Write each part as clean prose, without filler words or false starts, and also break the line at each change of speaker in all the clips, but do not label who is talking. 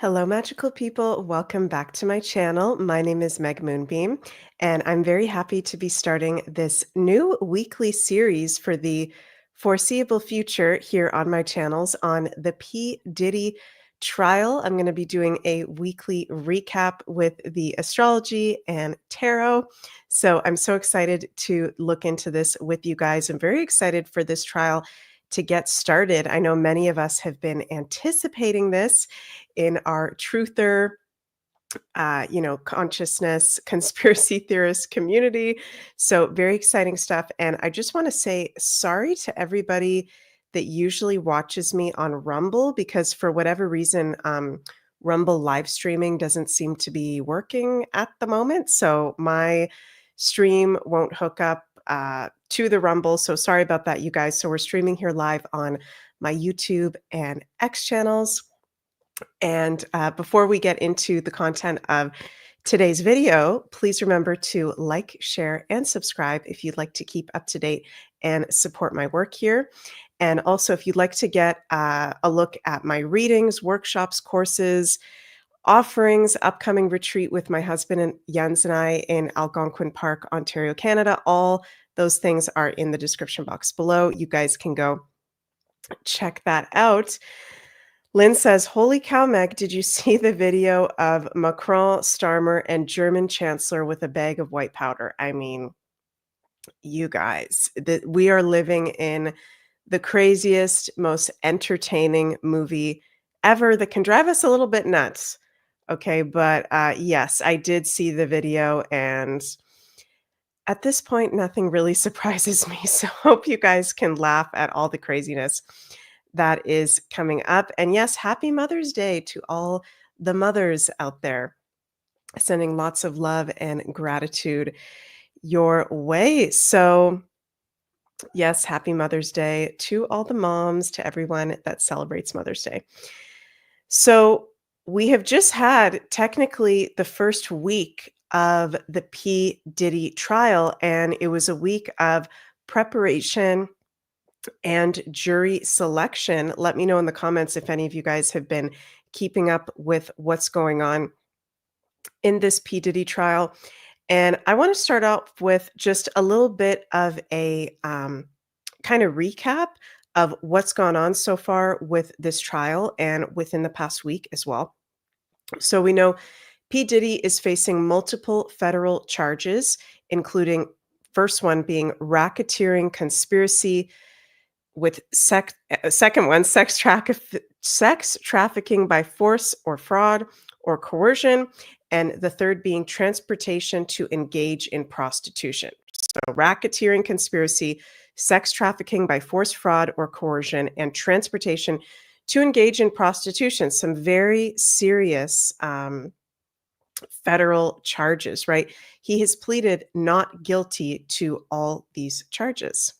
Hello, magical people. Welcome back to my channel. My name is Meg Moonbeam, and I'm very happy to be starting this new weekly series for the foreseeable future here on my channels on the P. Diddy trial. I'm going to be doing a weekly recap with the astrology and tarot. So I'm so excited to look into this with you guys. I'm very excited for this trial to get started. I know many of us have been anticipating this in our truther, consciousness, conspiracy theorist community. So very exciting stuff. And I just want to say sorry to everybody that usually watches me on Rumble because for whatever reason, Rumble live streaming doesn't seem to be working at the moment. So my stream won't hook up to the Rumble. So sorry about that, you guys. So we're streaming here live on my YouTube and X channels. And before we get into the content of today's video, please remember to like, share, and subscribe if you'd like to keep up to date and support my work here. And also, if you'd like to get a look at my readings, workshops, courses, offerings, upcoming retreat with my husband and Jens and I in Algonquin Park, Ontario, Canada, all those things are in the description box below. You guys can go check that out. Lynn says, holy cow, Meg, did you see the video of Macron, Starmer, and German Chancellor with a bag of white powder? I mean, you guys, we are living in the craziest, most entertaining movie ever that can drive us a little bit nuts. Okay, but yes, I did see the video, and at this point, nothing really surprises me. So hope you guys can laugh at all the craziness that is coming up. And yes, happy Mother's Day to all the mothers out there. Sending lots of love and gratitude your way. So, yes, happy Mother's Day to all the moms, to everyone that celebrates Mother's Day. So, we have just had technically the first week of the P. Diddy trial, and it was a week of preparation and jury selection. Let me know in the comments if any of you guys have been keeping up with what's going on in this P. Diddy trial. And I want to start off with just a little bit of a kind of recap of what's gone on so far with this trial and within the past week as well. So we know P. Diddy is facing multiple federal charges, including first one being racketeering, conspiracy, with second one, sex trafficking by force or fraud or coercion, and the third being transportation to engage in prostitution. So racketeering, conspiracy, sex trafficking by force, fraud, or coercion, and transportation to engage in prostitution. Some very serious federal charges, right? He has pleaded not guilty to all these charges.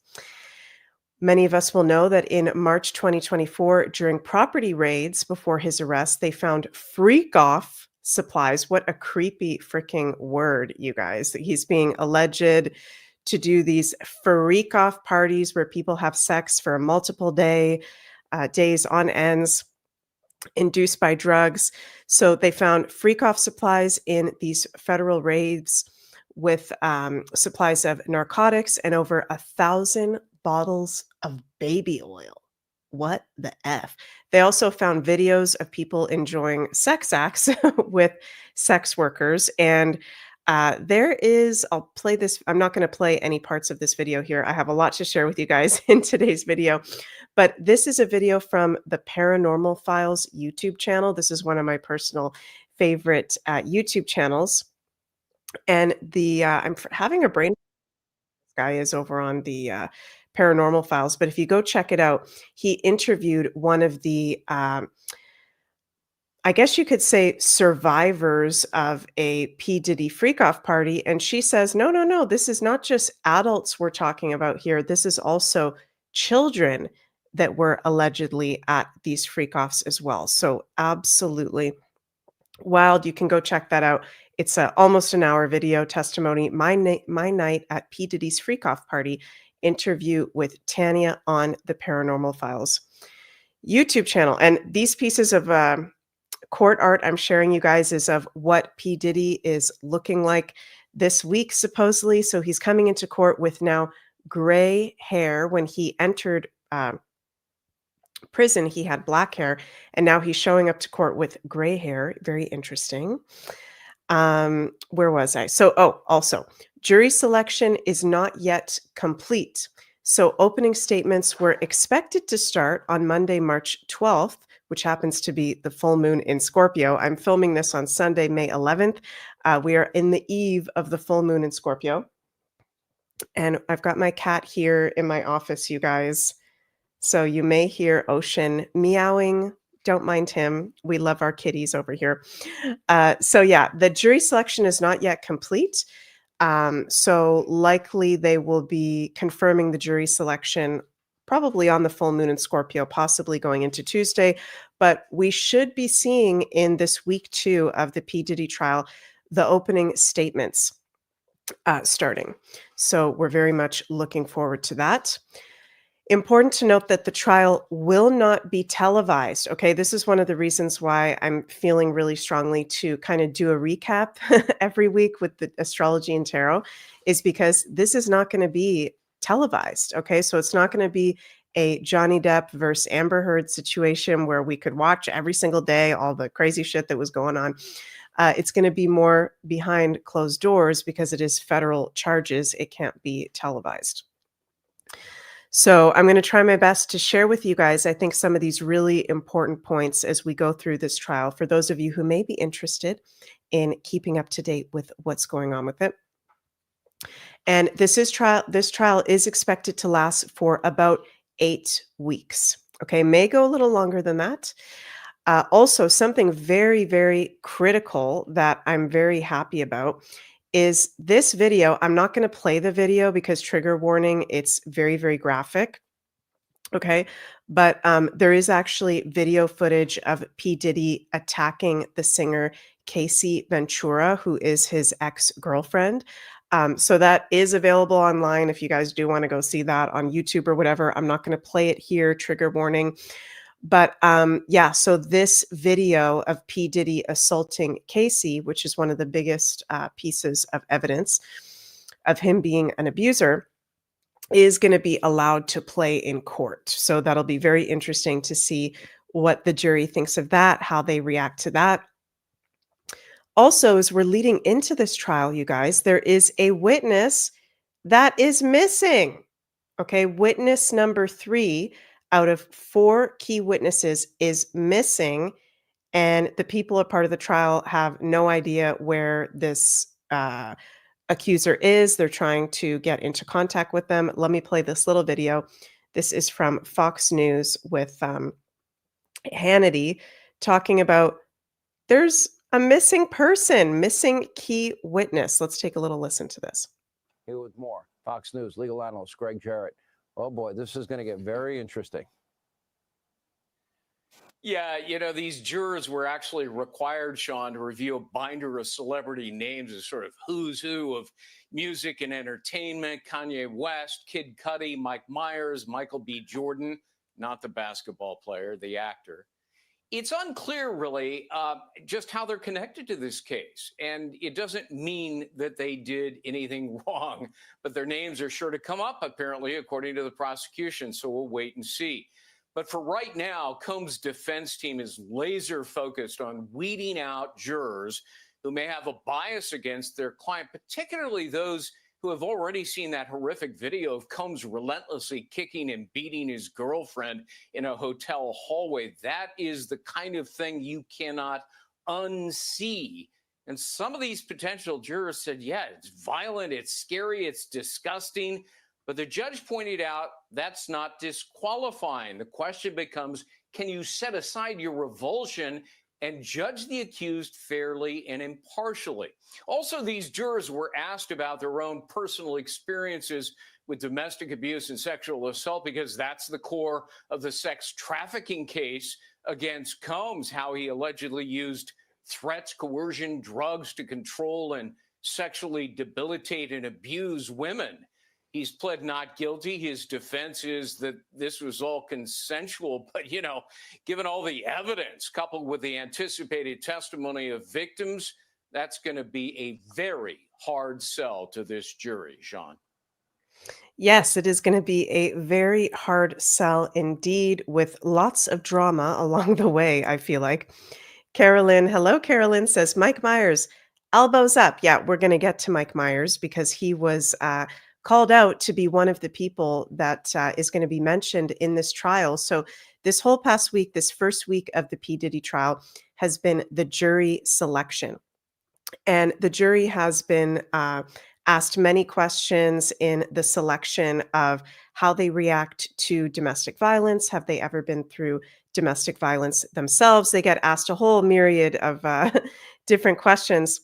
Many of us will know that in March 2024, during property raids before his arrest, they found freak-off supplies. What a creepy freaking word, you guys. He's being alleged to do these freak-off parties where people have sex for multiple days on ends, induced by drugs. So they found freak-off supplies in these federal raids with supplies of narcotics and over 1,000 bottles of baby oil. What the F? They also found videos of people enjoying sex acts with sex workers. And I'll play this. I'm not going to play any parts of this video here. I have a lot to share with you guys in today's video. But this is a video from the Paranormal Files YouTube channel. This is one of my personal favorite YouTube channels. And I'm having a brain. This guy is over on the Paranormal Files, but if you go check it out, he interviewed one of the I guess you could say survivors of a P. Diddy freak-off party, and she says, no, this is not just adults we're talking about here. This is also children that were allegedly at these freak-offs as well. So absolutely wild. You can go check that out. It's almost an hour video testimony. My night at P. Diddy's freak-off party interview with Tanya on the Paranormal Files YouTube channel. And these pieces of court art I'm sharing, you guys, is of what P. Diddy is looking like this week, supposedly. So he's coming into court with now gray hair. When he entered prison, he had black hair, and now he's showing up to court with gray hair. Very interesting. Where was I? So, also, jury selection is not yet complete. So, opening statements were expected to start on Monday, March 12th, which happens to be the full moon in Scorpio. I'm filming this on Sunday, May 11th. We are in the eve of the full moon in Scorpio. And I've got my cat here in my office, you guys. So you may hear Ocean meowing. Don't mind him. We love our kitties over here. So yeah, the jury selection is not yet complete. So likely they will be confirming the jury selection probably on the full moon in Scorpio, possibly going into Tuesday. But we should be seeing in this week 2 of the P. Diddy trial the opening statements starting. So we're very much looking forward to that. Important to note that the trial will not be televised. Okay, this is one of the reasons why I'm feeling really strongly to kind of do a recap every week with the astrology and tarot, is because this is not going to be televised. Okay, so it's not going to be a Johnny Depp versus Amber Heard situation where we could watch every single day all the crazy shit that was going on. It's going to be more behind closed doors because it is federal charges. It can't be televised. So I'm going to try my best to share with you guys, I think, some of these really important points as we go through this trial for those of you who may be interested in keeping up to date with what's going on with it. And this trial is expected to last for about 8 weeks. Okay, may go a little longer than that. Also, something very, very critical that I'm very happy about is this video. I'm not going to play the video because trigger warning, it's very, very graphic. Okay. But there is actually video footage of P. Diddy attacking the singer Cassie Ventura, who is his ex-girlfriend. So that is available online if you guys do want to go see that on YouTube or whatever. I'm not going to play it here, trigger warning. But yeah, so this video of P. Diddy assaulting Casey, which is one of the biggest pieces of evidence of him being an abuser, is going to be allowed to play in court. So that'll be very interesting to see what the jury thinks of that, how they react to that. Also, as we're leading into this trial, you guys, there is a witness that is missing. Okay, witness number 3 out of 4 key witnesses is missing, and the people a part of the trial have no idea where this accuser is. They're trying to get into contact with them. Let me play this little video. This is from Fox News with Hannity talking about there's a missing person, missing key witness. Let's take a little listen to this.
Here with more. Fox News legal analyst Greg Jarrett. Oh boy, this is going to get very interesting.
Yeah, you know, these jurors were actually required, Sean, to review a binder of celebrity names as sort of who's who of music and entertainment. Kanye West, Kid Cudi, Mike Myers, Michael B. Jordan, not the basketball player, the actor. It's unclear, really, just how they're connected to this case. And it doesn't mean that they did anything wrong, but their names are sure to come up, apparently, according to the prosecution. So we'll wait and see. But for right now, Combs' defense team is laser focused on weeding out jurors who may have a bias against their client, particularly those who have already seen that horrific video of Combs relentlessly kicking and beating his girlfriend in a hotel hallway. That is the kind of thing you cannot unsee. And some of these potential jurors said, yeah, it's violent, it's scary, it's disgusting. But the judge pointed out that's not disqualifying. The question becomes, can you set aside your revulsion and judge the accused fairly and impartially? Also, these jurors were asked about their own personal experiences with domestic abuse and sexual assault, because that's the core of the sex trafficking case against Combs, how he allegedly used threats, coercion, drugs to control and sexually debilitate and abuse women. He's pled not guilty. His defense is that this was all consensual. But, given all the evidence coupled with the anticipated testimony of victims, that's going to be a very hard sell to this jury, Sean.
Yes, it is going to be a very hard sell indeed, with lots of drama along the way, I feel like. Carolyn, hello, Carolyn says, Mike Myers, elbows up. Yeah, we're going to get to Mike Myers because he was called out to be one of the people that is going to be mentioned in this trial. So, this whole past week, this first week of the P. Diddy trial, has been the jury selection. And the jury has been asked many questions in the selection of how they react to domestic violence. Have they ever been through domestic violence themselves? They get asked a whole myriad of different questions.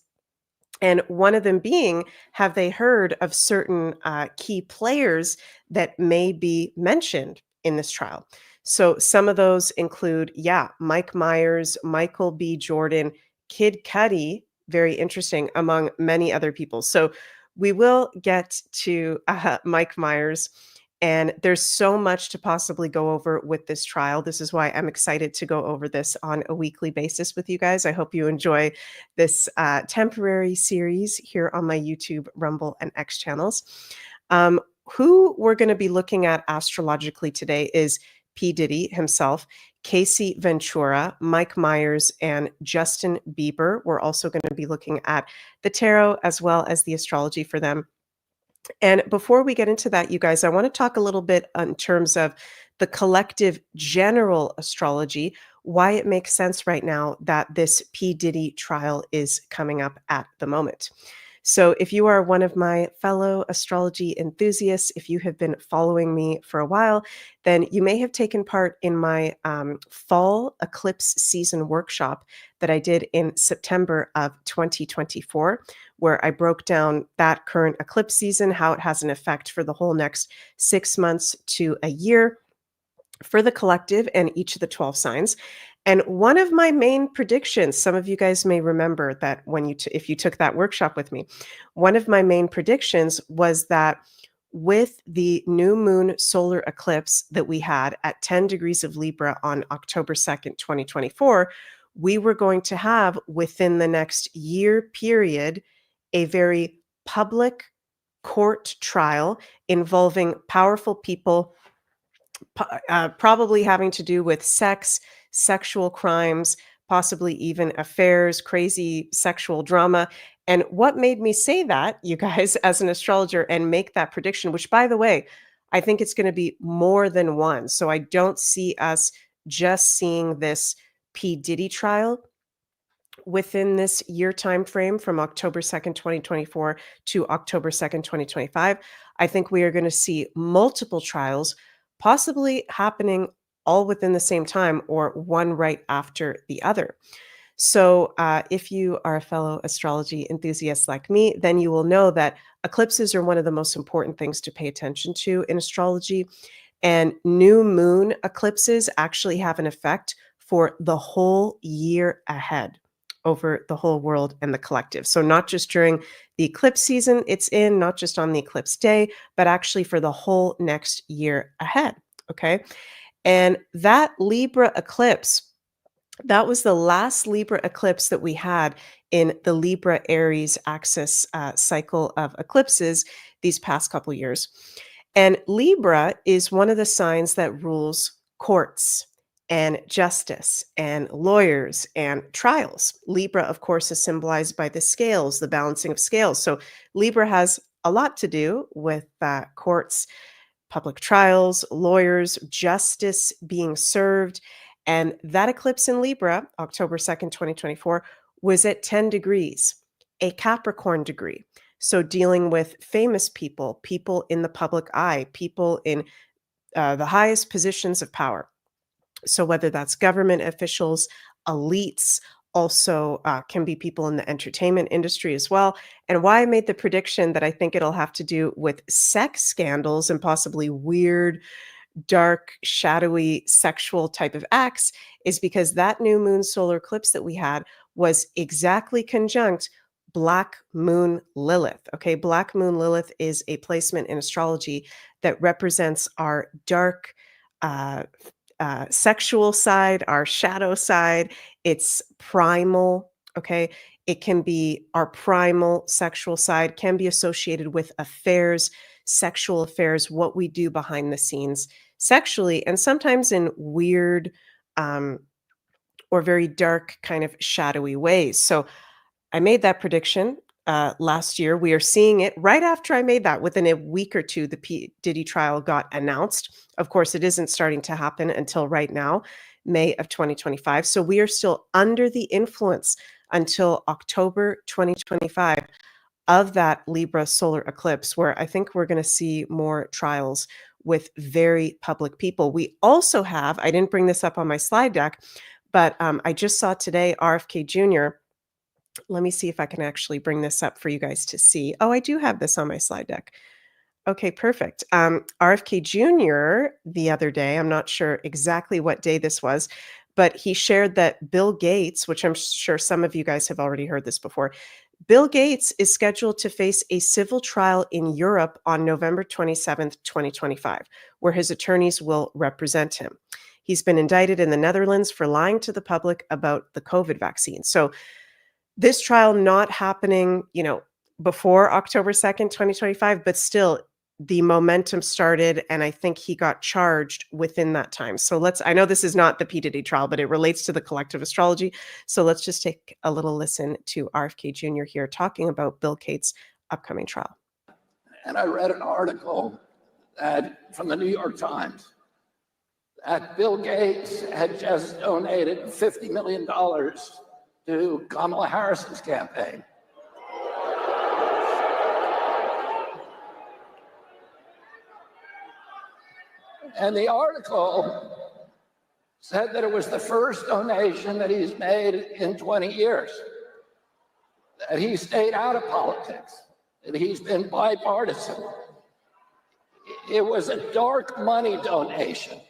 And one of them being, have they heard of certain key players that may be mentioned in this trial? So some of those include, Mike Myers, Michael B. Jordan, Kid Cudi, very interesting, among many other people. So we will get to Mike Myers. And there's so much to possibly go over with this trial. This is why I'm excited to go over this on a weekly basis with you guys. I hope you enjoy this temporary series here on my YouTube, Rumble, and X channels. Who we're going to be looking at astrologically today is P. Diddy himself, Cassie Ventura, Mike Myers, and Justin Bieber. We're also going to be looking at the tarot as well as the astrology for them. And before we get into that, you guys, I want to talk a little bit in terms of the collective general astrology, why it makes sense right now that this P. Diddy trial is coming up at the moment. So if you are one of my fellow astrology enthusiasts, if you have been following me for a while, then you may have taken part in my fall eclipse season workshop that I did in September of 2024, where I broke down that current eclipse season, how it has an effect for the whole next 6 months to a year for the collective and each of the 12 signs. And one of my main predictions, some of you guys may remember that when if you took that workshop with me, one of my main predictions was that with the new moon solar eclipse that we had at 10 degrees of Libra on October 2nd, 2024, we were going to have within the next year period a very public court trial involving powerful people, probably having to do with sex, sexual crimes, possibly even affairs, crazy sexual drama. And what made me say that, you guys, as an astrologer, and make that prediction, which, by the way, I think it's going to be more than one. So I don't see us just seeing this P. Diddy trial within this year time frame from October 2nd, 2024 to October 2nd, 2025. I think we are going to see multiple trials possibly happening all within the same time or one right after the other. So if you are a fellow astrology enthusiast like me, then you will know that eclipses are one of the most important things to pay attention to in astrology. And new moon eclipses actually have an effect for the whole year ahead over the whole world and the collective. So not just during the eclipse season it's in, not just on the eclipse day, but actually for the whole next year ahead. Okay. And that Libra eclipse, that was the last Libra eclipse that we had in the Libra Aries axis cycle of eclipses these past couple years. And Libra is one of the signs that rules courts and justice and lawyers and trials. Libra, of course, is symbolized by the scales, the balancing of scales. So Libra has a lot to do with courts, public trials, lawyers, justice being served. And that eclipse in Libra, October 2nd, 2024, was at 10 degrees, a Capricorn degree. So dealing with famous people, people in the public eye, people in the highest positions of power. So whether that's government officials, elites, also can be people in the entertainment industry as well. And why I made the prediction that I think it'll have to do with sex scandals and possibly weird, dark, shadowy, sexual type of acts is because that new moon solar eclipse that we had was exactly conjunct Black Moon Lilith. Okay, Black Moon Lilith is a placement in astrology that represents our dark uh, sexual side, our shadow side. It's primal. Okay, it can be our primal sexual side, can be associated with affairs, sexual affairs, what we do behind the scenes sexually, and sometimes in weird um, or very dark, kind of shadowy ways. So I made that prediction last year. We are seeing it right after I made that. Within a week or two, the P. Diddy trial got announced. Of course, it isn't starting to happen until right now, May of 2025. So we are still under the influence until October 2025 of that Libra solar eclipse, where I think we're going to see more trials with very public people. We also have, I didn't bring this up on my slide deck, but I just saw today RFK Jr. Let me see if I can actually bring this up for you guys to see. Oh, I do have this on my slide deck. Okay, perfect. RFK Jr. the other day, I'm not sure exactly what day this was, but he shared that Bill Gates, which I'm sure some of you guys have already heard this before, Bill Gates is scheduled to face a civil trial in Europe on November 27th, 2025, where his attorneys will represent him. He's been indicted in the Netherlands for lying to the public about the COVID vaccine. So this trial not happening, before October 2nd, 2025, but still the momentum started, and I think he got charged within that time. So I know this is not the P. Diddy trial, but it relates to the collective astrology. So let's just take a little listen to RFK Jr. here talking about Bill Gates' upcoming trial.
And I read an article from the New York Times that Bill Gates had just donated $50 million to Kamala Harris's campaign. And the article said that it was the first donation that he's made in 20 years, that he stayed out of politics, that he's been bipartisan. It was a dark money donation.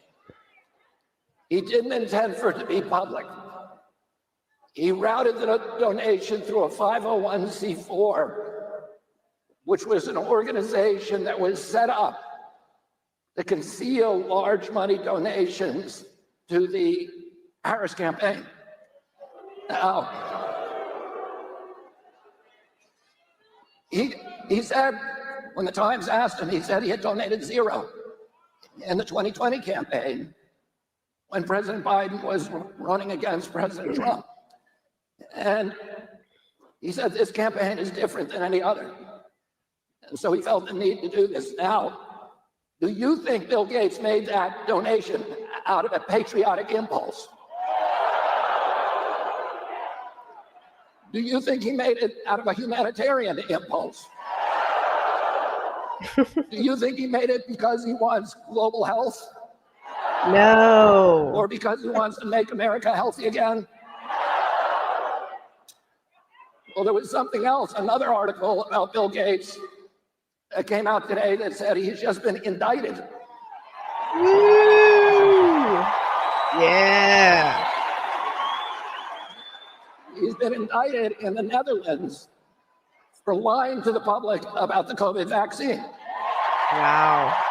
He didn't intend for it to be public. He routed the donation through a 501c4, which was an organization that was set up to conceal large money donations to the Harris campaign. Now, he said, when the Times asked him, he said he had donated zero in the 2020 campaign when President Biden was running against President Trump. And he said this campaign is different than any other. And so he felt the need to do this. Now, do you think Bill Gates made that donation out of a patriotic impulse? Do you think he made it out of a humanitarian impulse? Do you think he made it because he wants global health?
No.
Or because he wants to make America healthy again? Well, there was something else, another article about Bill Gates that came out today that said he's just been indicted.
Woo! Yeah.
He's been indicted in the Netherlands for lying to the public about the COVID vaccine.
Wow.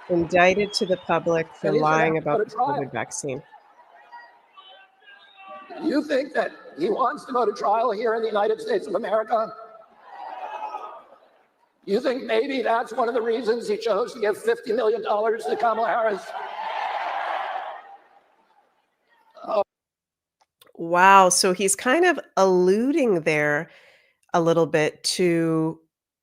Indicted to the public for
And he's gonna
lying
have to go
about
to
the
trial.
COVID vaccine.
You think that he wants to go to trial here in the United States of America? You think maybe that's one of the reasons he chose to give $50 million to Kamala Harris?
Wow. So he's kind of alluding there a little bit to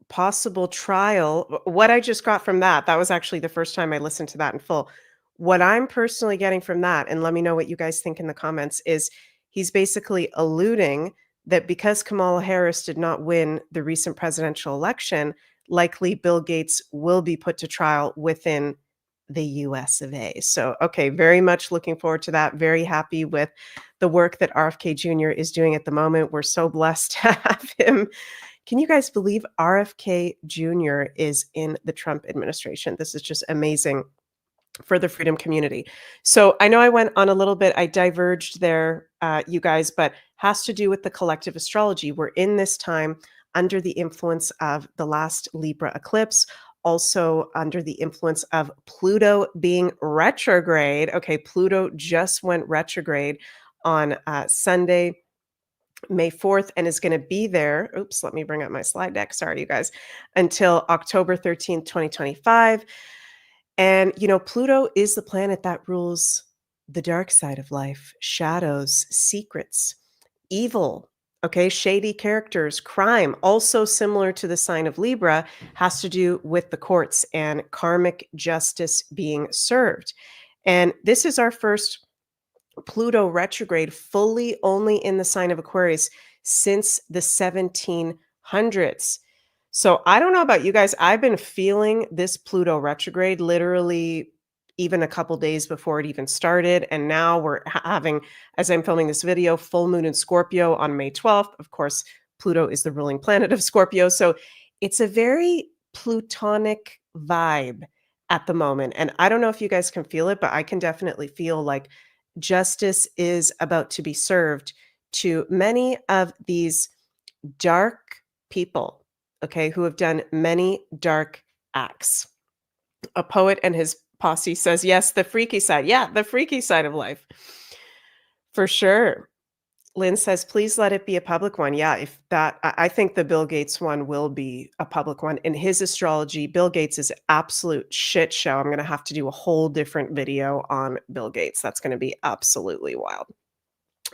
possible trial. What I just got from that was actually the first time I listened to that in full. What I'm personally getting from that, and let me know what you guys think in the comments, is he's basically alluding that because Kamala Harris did not win the recent presidential election, likely Bill Gates will be put to trial within the US of A. So, okay, very much looking forward to that. Very happy with the work that RFK Jr. is doing at the moment. We're so blessed to have him. Can you guys believe RFK Jr. is in the Trump administration? This is just amazing. for the freedom community. So I know I went on a little bit, I diverged there, you guys, but has to do with the collective astrology. We're in this time under the influence of the last Libra eclipse, also under the influence of Pluto being retrograde. Okay, Pluto just went retrograde on Sunday, May 4th, and is going to be there. Oops, let me bring up my slide deck. Sorry, you guys, until October 13th, 2025. And, Pluto is the planet that rules the dark side of life, shadows, secrets, evil, okay, shady characters, crime, also similar to the sign of Libra, has to do with the courts and karmic justice being served. And this is our first Pluto retrograde fully only in the sign of Aquarius since the 1700s. So I don't know about you guys. I've been feeling this Pluto retrograde literally even a couple days before it even started. And now we're having, as I'm filming this video, full moon in Scorpio on May 12th. Of course, Pluto is the ruling planet of Scorpio. So it's a very Plutonic vibe at the moment. And I don't know if you guys can feel it, but I can definitely feel like justice is about to be served to many of these dark people, okay, who have done many dark acts. A poet and his posse says, yes, the freaky side. Yeah, the freaky side of life. For sure. Lynn says, please let it be a public one. Yeah, if that, I think the Bill Gates one will be a public one. In his astrology, Bill Gates is absolute shit show. I'm going to have to do a whole different video on Bill Gates. That's going to be absolutely wild.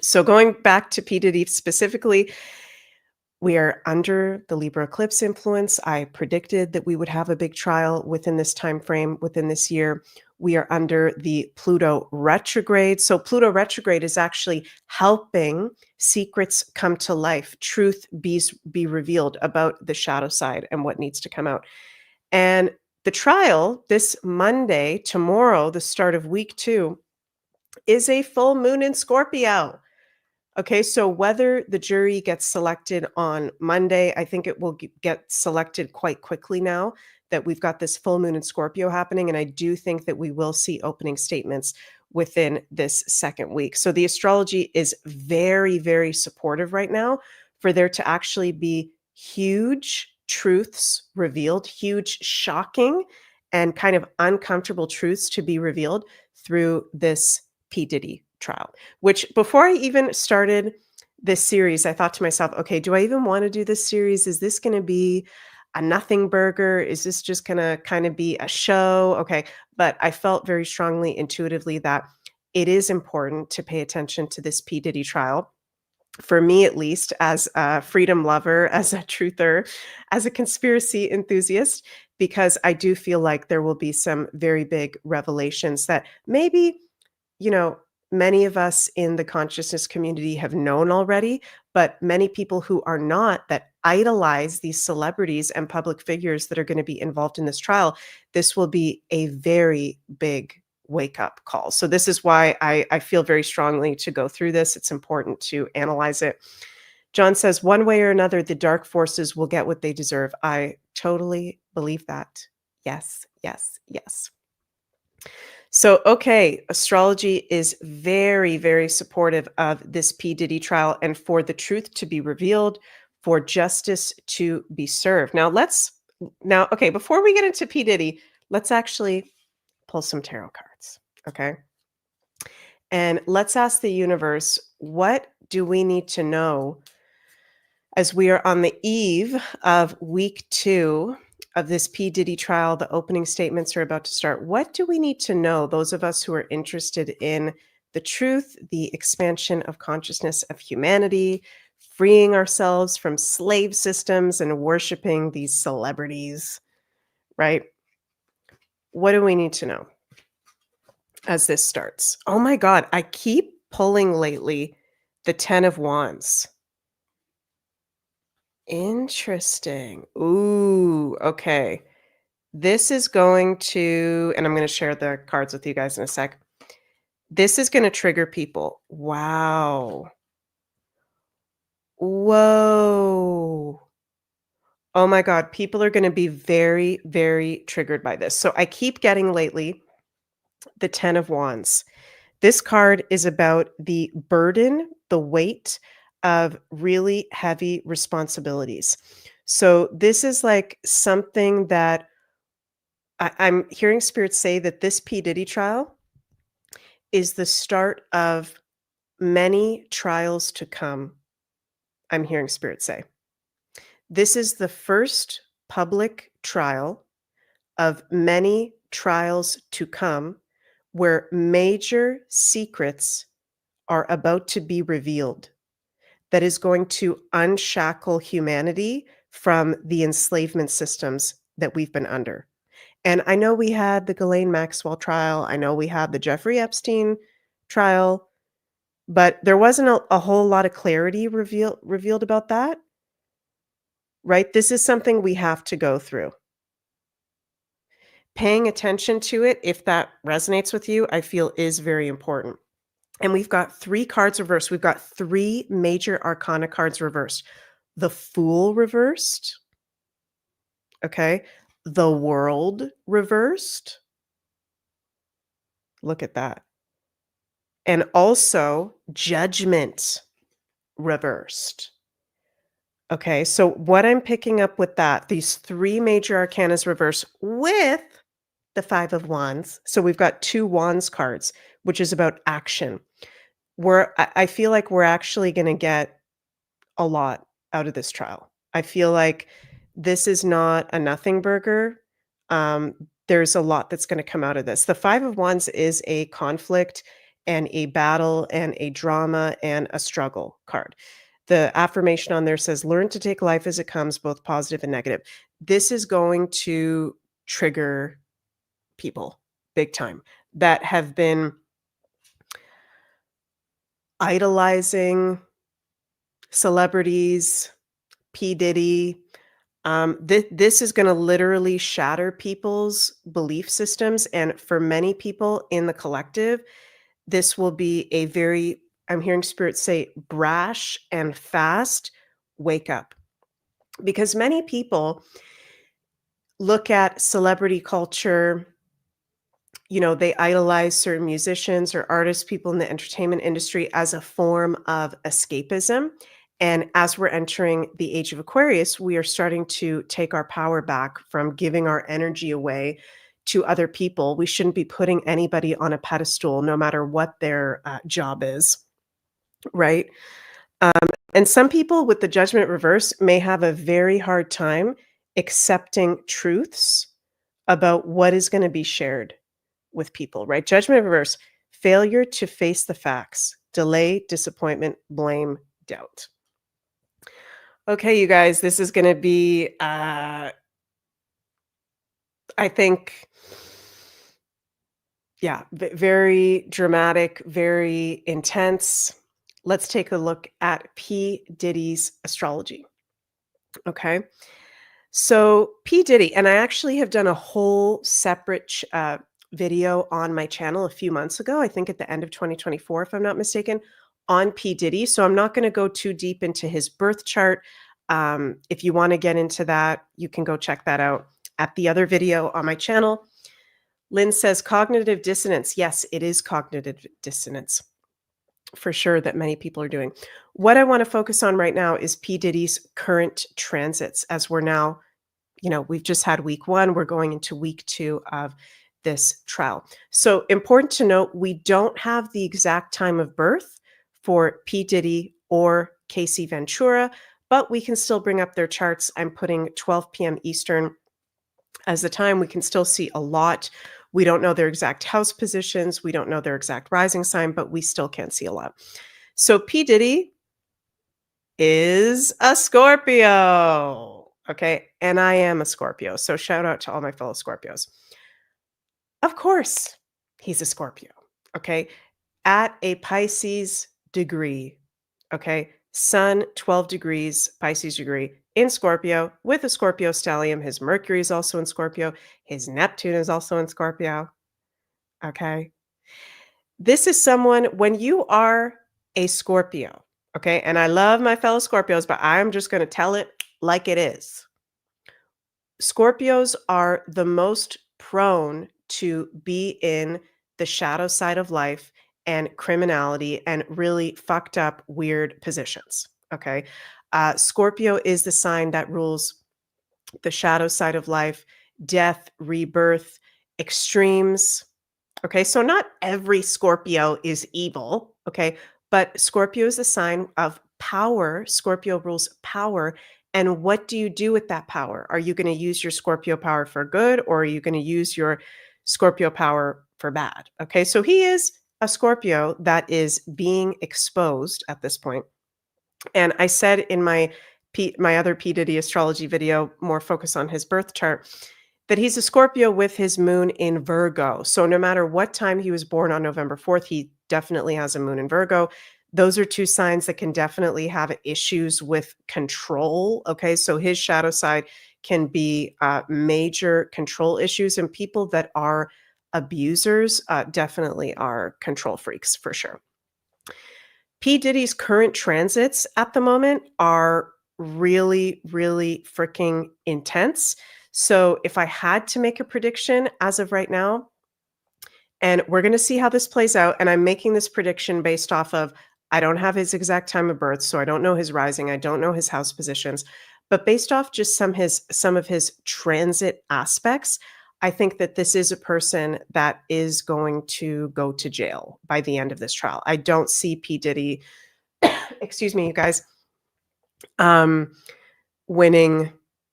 So going back to P. Diddy specifically, we are under the Libra eclipse influence. I predicted that we would have a big trial within this time frame, within this year. We are under the Pluto retrograde. So Pluto retrograde is actually helping secrets come to life, truth be revealed about the shadow side and what needs to come out. And the trial this Monday, tomorrow, the start of week 2, is a full moon in Scorpio. Okay, so whether the jury gets selected on Monday, I think it will get selected quite quickly now that we've got this full moon in Scorpio happening. And I do think that we will see opening statements within this second week. So the astrology is very, very supportive right now for there to actually be huge truths revealed, huge, shocking, and kind of uncomfortable truths to be revealed through this P. Diddy trial, which before I even started this series, I thought to myself, okay, do I even want to do this series? Is this going to be a nothing burger? Is this just going to kind of be a show? Okay. But I felt very strongly intuitively that it is important to pay attention to this P. Diddy trial. For me, at least, as a freedom lover, as a truther, as a conspiracy enthusiast, because I do feel like there will be some very big revelations that maybe, many of us in the consciousness community have known already, but many people who are not, that idolize these celebrities and public figures that are going to be involved in this trial, this will be a very big wake-up call. So this is why I feel very strongly to go through this. It's important to analyze it. John says, one way or another, the dark forces will get what they deserve. I totally believe that. Yes, yes, yes. So, okay, astrology is very, very supportive of this P. Diddy trial and for the truth to be revealed, for justice to be served. Now, okay, before we get into P. Diddy, let's actually pull some tarot cards, okay? And let's ask the universe, what do we need to know as we are on the eve of week 2 of this P. Diddy trial? The opening statements are about to start. What do we need to know, those of us who are interested in the truth, the expansion of consciousness of humanity, freeing ourselves from slave systems and worshiping these celebrities, right? What do we need to know as this starts? Oh my God, I keep pulling lately the 10 of Wands. Interesting. Ooh, okay. This is going to, and I'm going to share the cards with you guys in a sec. This is going to trigger people. Wow. Whoa. Oh my God. People are going to be very, very triggered by this. So I keep getting lately the 10 of Wands. This card is about the burden, the weight of really heavy responsibilities. So this is like something that I'm hearing spirits say that this P. Diddy trial is the start of many trials to come. I'm hearing spirits say. This is the first public trial of many trials to come where major secrets are about to be revealed that is going to unshackle humanity from the enslavement systems that we've been under. And I know we had the Ghislaine Maxwell trial. I know we had the Jeffrey Epstein trial, but there wasn't a whole lot of clarity revealed about that, right? This is something we have to go through. Paying attention to it, if that resonates with you, I feel is very important. And we've got 3 cards reversed. We've got 3 major arcana cards reversed. The Fool reversed. Okay. The World reversed. Look at that. And also Judgment reversed. Okay. So what I'm picking up with that, these 3 major arcanas reversed with the 5 of Wands. So we've got 2 Wands cards, which is about action. I feel like we're actually going to get a lot out of this trial. I feel like this is not a nothing burger. There's a lot that's going to come out of this. The 5 of Wands is a conflict and a battle and a drama and a struggle card. The affirmation on there says, learn to take life as it comes, both positive and negative. This is going to trigger people big time that have been idolizing celebrities, P. Diddy. This is going to literally shatter people's belief systems. And for many people in the collective, this will be a very, I'm hearing spirits say, brash and fast wake up. Because many people look at celebrity culture, you know, they idolize certain musicians or artists, people in the entertainment industry as a form of escapism. And as we're entering the age of Aquarius, we are starting to take our power back from giving our energy away to other people. We shouldn't be putting anybody on a pedestal, no matter what their job is, right? And some people with the Judgment reverse may have a very hard time accepting truths about what is going to be shared with people, right? Judgment reverse, failure to face the facts, delay, disappointment, blame, doubt. Okay, you guys, this is going to be, I think, yeah, very dramatic, very intense. Let's take a look at P. Diddy's astrology. Okay. So P. Diddy, and I actually have done a whole separate video on my channel a few months ago, I think at the end of 2024, if I'm not mistaken, on P. Diddy. So I'm not going to go too deep into his birth chart. If you want to get into that, you can go check that out at the other video on my channel. Lynn says cognitive dissonance. Yes, it is cognitive dissonance for sure that many people are doing. What I want to focus on right now is P. Diddy's current transits as we're now, you know, we've just had week 1. We're going into week 2 of this trial. So important to note, we don't have the exact time of birth for P. Diddy or Cassie Ventura, but we can still bring up their charts. I'm putting 12 p.m. Eastern as the time. We can still see a lot. We don't know their exact house positions. We don't know their exact rising sign, but we still can see a lot. So P. Diddy is a Scorpio. Okay. And I am a Scorpio. So shout out to all my fellow Scorpios. Of course, he's a Scorpio. Okay. At a Pisces degree. Okay. Sun, 12 degrees, Pisces degree in Scorpio with a Scorpio stellium. His Mercury is also in Scorpio. His Neptune is also in Scorpio. Okay. This is someone, when you are a Scorpio, okay, and I love my fellow Scorpios, but I'm just going to tell it like it is. Scorpios are the most prone to be in the shadow side of life and criminality and really fucked up, weird positions. Okay. Scorpio is the sign that rules the shadow side of life, death, rebirth, extremes. Okay. So not every Scorpio is evil. Okay. But Scorpio is a sign of power. Scorpio rules power. And what do you do with that power? Are you going to use your Scorpio power for good, or are you going to use your Scorpio power for bad? Okay. So he is a Scorpio that is being exposed at this point. And I said in my other P. Diddy astrology video, more focus on his birth chart, that he's a Scorpio with his moon in Virgo. So no matter what time he was born on November 4th, he definitely has a moon in Virgo. Those are two signs that can definitely have issues with control. Okay. So his shadow side can be major control issues, and people that are abusers definitely are control freaks for sure. P. Diddy's current transits at the moment are really, really freaking intense. So if I had to make a prediction as of right now, and we're going to see how this plays out, and I'm making this prediction based off of, I don't have his exact time of birth, so I don't know his rising, I don't know his house positions, but based off just some of his transit aspects, I think that this is a person that is going to go to jail by the end of this trial. I don't see P. Diddy, excuse me, you guys, winning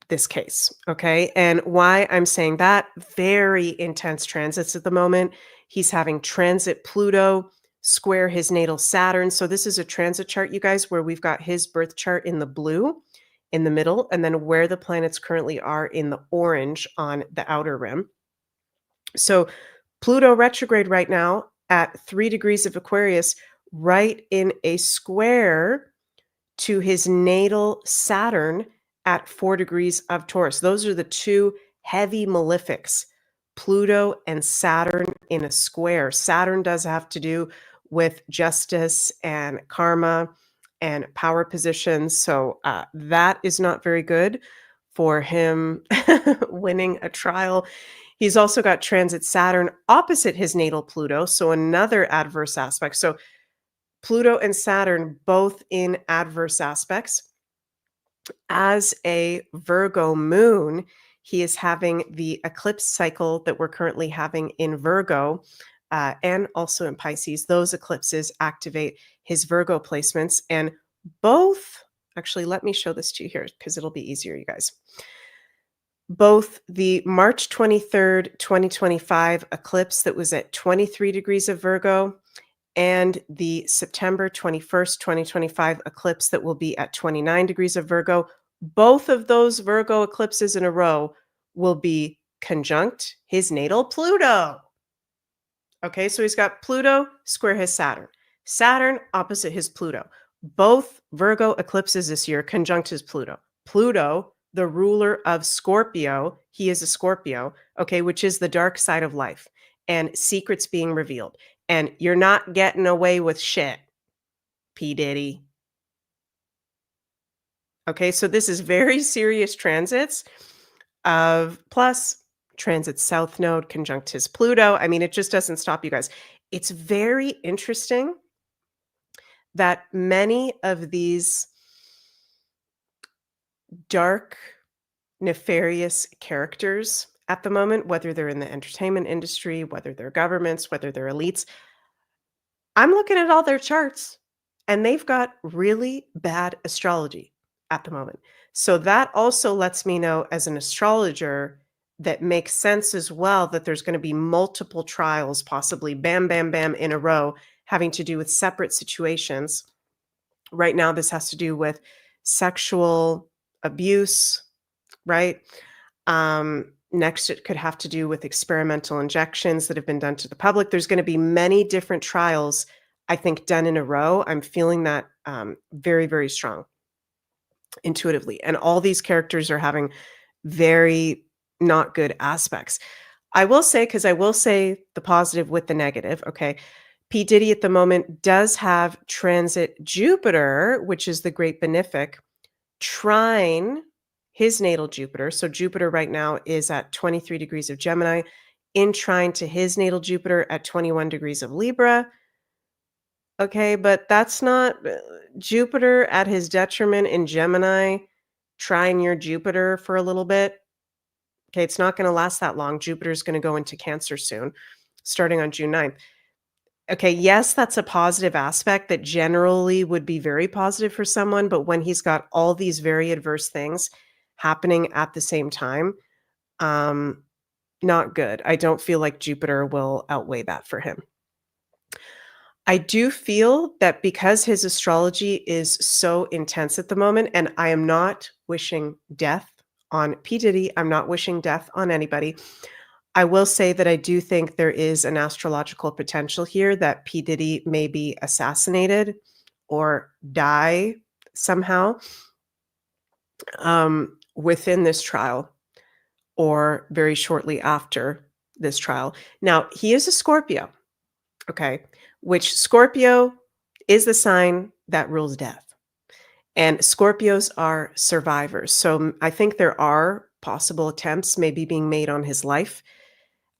this case. Okay. And why I'm saying that, very intense transits at the moment. He's having transit Pluto square his natal Saturn. So this is a transit chart, you guys, where we've got his birth chart in the blue in the middle, and then where the planets currently are in the orange on the outer rim. So Pluto retrograde right now at 3 degrees of Aquarius, right in a square to his natal Saturn at 4 degrees of Taurus. Those are the two heavy malefics, Pluto and Saturn in a square. Saturn does have to do with justice and karma and power positions. So that is not very good for him winning a trial. He's also got transit Saturn opposite his natal Pluto. So another adverse aspect. So Pluto and Saturn both in adverse aspects. As a Virgo moon, he is having the eclipse cycle that we're currently having in Virgo and also in Pisces. Those eclipses activate his Virgo placements, and both, actually, let me show this to you here because it'll be easier, you guys. Both the March 23rd, 2025 eclipse that was at 23 degrees of Virgo and the September 21st, 2025 eclipse that will be at 29 degrees of Virgo, both of those Virgo eclipses in a row will be conjunct his natal Pluto. Okay, so he's got Pluto square his Saturn, Saturn opposite his Pluto. Both Virgo eclipses this year conjunct his Pluto. Pluto, the ruler of Scorpio, he is a Scorpio, okay, which is the dark side of life and secrets being revealed. And you're not getting away with shit, P. Diddy. Okay, so this is very serious transits of plus transit South Node conjunct his Pluto. I mean, it just doesn't stop, you guys. It's very interesting that many of these dark, nefarious characters at the moment, whether they're in the entertainment industry, whether they're governments, whether they're elites, I'm looking at all their charts and they've got really bad astrology at the moment. So that also lets me know as an astrologer that makes sense as well that there's going to be multiple trials, possibly bam, bam, bam in a row, having to do with separate situations. Right now, this has to do with sexual abuse, right? Next, it could have to do with experimental injections that have been done to the public. There's going to be many different trials, I think, done in a row. I'm feeling that very, very strong intuitively. And all these characters are having very not good aspects. I will say, because I will say the positive with the negative, okay? P. Diddy at the moment does have transit Jupiter, which is the great benefic, trine his natal Jupiter. So Jupiter right now is at 23 degrees of Gemini in trine to his natal Jupiter at 21 degrees of Libra. Okay, but that's not Jupiter at his detriment in Gemini, trine your Jupiter for a little bit. Okay, it's not going to last that long. Jupiter's going to go into Cancer soon, starting on June 9th. Okay, yes, that's a positive aspect that generally would be very positive for someone, but when he's got all these very adverse things happening at the same time, not good. I don't feel like Jupiter will outweigh that for him. I do feel that because his astrology is so intense at the moment, and I am not wishing death on P. Diddy, I'm not wishing death on anybody. I will say that I do think there is an astrological potential here that P. Diddy may be assassinated or die somehow within this trial or very shortly after this trial. Now, he is a Scorpio, okay, which Scorpio is the sign that rules death. And Scorpios are survivors. So I think there are possible attempts maybe being made on his life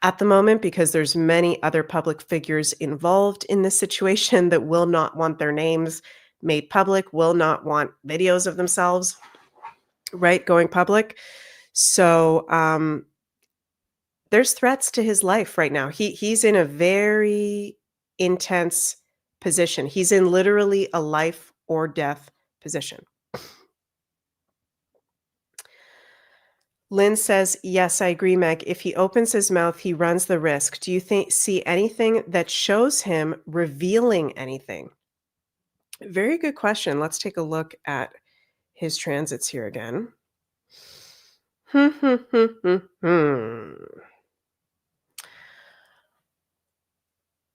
at the moment because there's many other public figures involved in this situation that will not want their names made public, will not want videos of themselves, right, going public. So there's threats to his life right now. He's in a very intense position. He's in literally a life or death position. Lynn says, yes, I agree, Meg. If he opens his mouth, he runs the risk. Do you see anything that shows him revealing anything? Very good question. Let's take a look at his transits here again.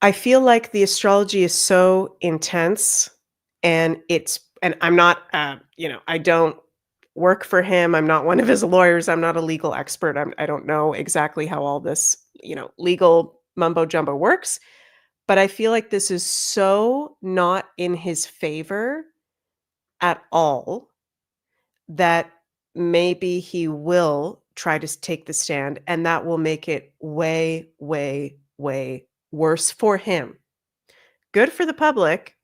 I feel like the astrology is so intense and I'm not, I don't work for him. I'm not one of his lawyers. I'm not a legal expert. I don't know exactly how all this, legal mumbo jumbo works, but I feel like this is so not in his favor at all that maybe he will try to take the stand and that will make it way, way, way worse for him. Good for the public,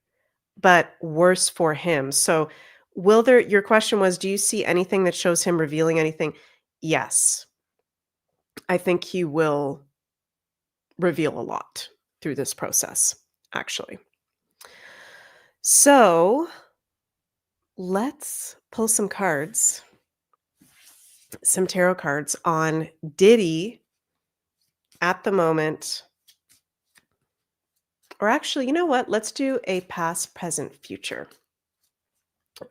but worse for him. So your question was, do you see anything that shows him revealing anything? Yes. I think he will reveal a lot through this process, actually. So let's pull some cards, some tarot cards on Diddy at the moment. Or actually, you know what? Let's do a past, present, future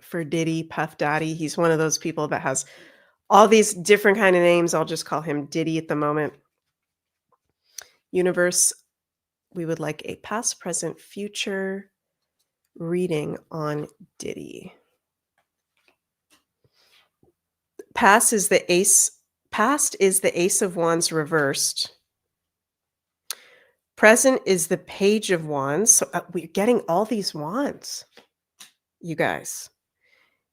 for Diddy, Puff Daddy. He's one of those people that has all these different kind of names. I'll just call him Diddy at the moment. Universe, we would like a past, present, future reading on Diddy. Past is the Ace of Wands reversed. Present is the Page of Wands. So we're getting all these wands, you guys.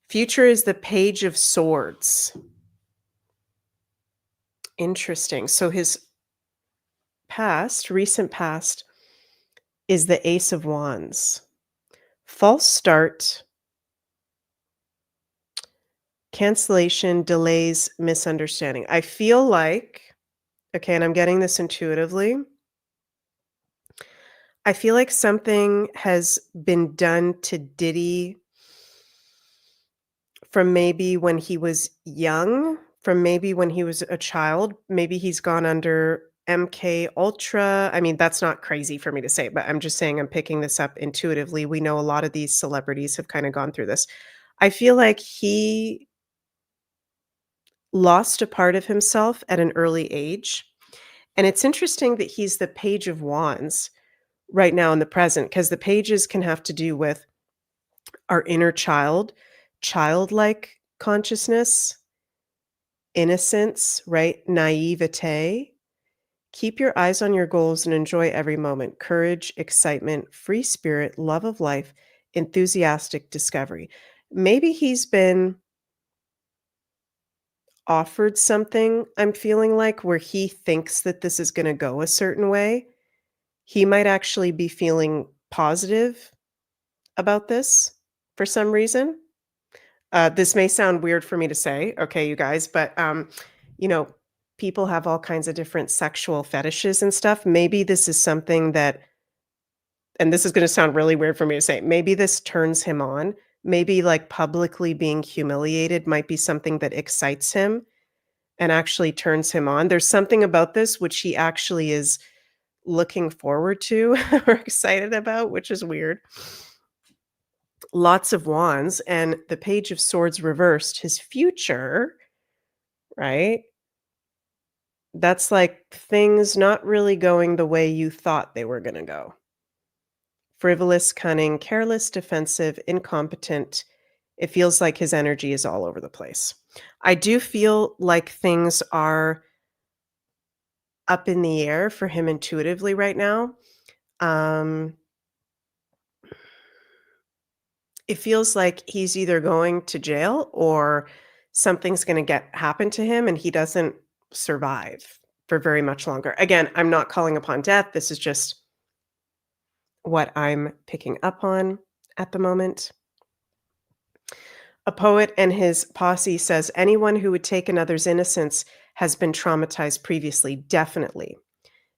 Future is the Page of Swords. Interesting. So his recent past, is the Ace of Wands. False start, cancellation, delays, misunderstanding. I feel like, okay, and I'm getting this intuitively, I feel like something has been done to Diddy from maybe when he was young, from maybe when he was a child. Maybe he's gone under MK Ultra. I mean, that's not crazy for me to say, but I'm just saying I'm picking this up intuitively. We know a lot of these celebrities have kind of gone through this. I feel like he lost a part of himself at an early age. And it's interesting that he's the Page of Wands right now in the present, because the pages can have to do with our inner child, childlike consciousness, innocence, right? Naivete. Keep your eyes on your goals and enjoy every moment. Courage, excitement, free spirit, love of life, enthusiastic discovery. Maybe he's been offered something, I'm feeling like, where he thinks that this is gonna go a certain way, he might actually be feeling positive about this for some reason. This may sound weird for me to say, okay, you guys, but, you know, people have all kinds of different sexual fetishes and stuff. Maybe this is something that and this is gonna sound really weird for me to say, maybe this turns him on. Maybe, like, publicly being humiliated might be something that excites him and actually turns him on. There's something about this which he actually is looking forward to or excited about, which is weird. Lots of wands and the page of swords reversed, his future, right? That's like things not really going the way you thought they were gonna go. Frivolous, cunning, careless, defensive, incompetent. It feels like his energy is all over the place. I do feel like things are up in the air for him intuitively right now. Um, it feels like he's either going to jail or something's going to get happen to him and he doesn't survive for very much longer. Again, I'm not calling upon death. This is just what I'm picking up on at the moment. A poet and his posse says anyone who would take another's innocence has been traumatized previously. Definitely.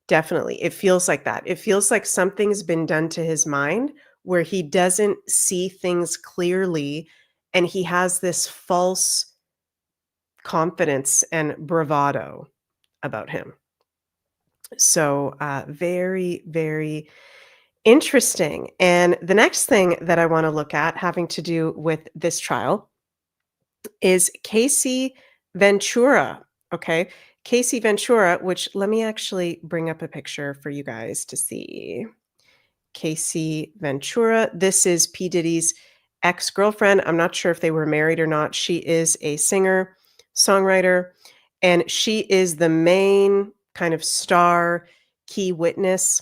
Definitely. It feels like that. It feels like something's been done to his mind where he doesn't see things clearly and he has this false confidence and bravado about him. So, very, very interesting. And the next thing that I want to look at having to do with this trial is Casey Ventura. Okay. Casey Ventura, which let me actually bring up a picture for you guys to see. Casey Ventura. This is P. Diddy's ex-girlfriend. I'm not sure if they were married or not. She is a singer, songwriter, and she is the main kind of star key witness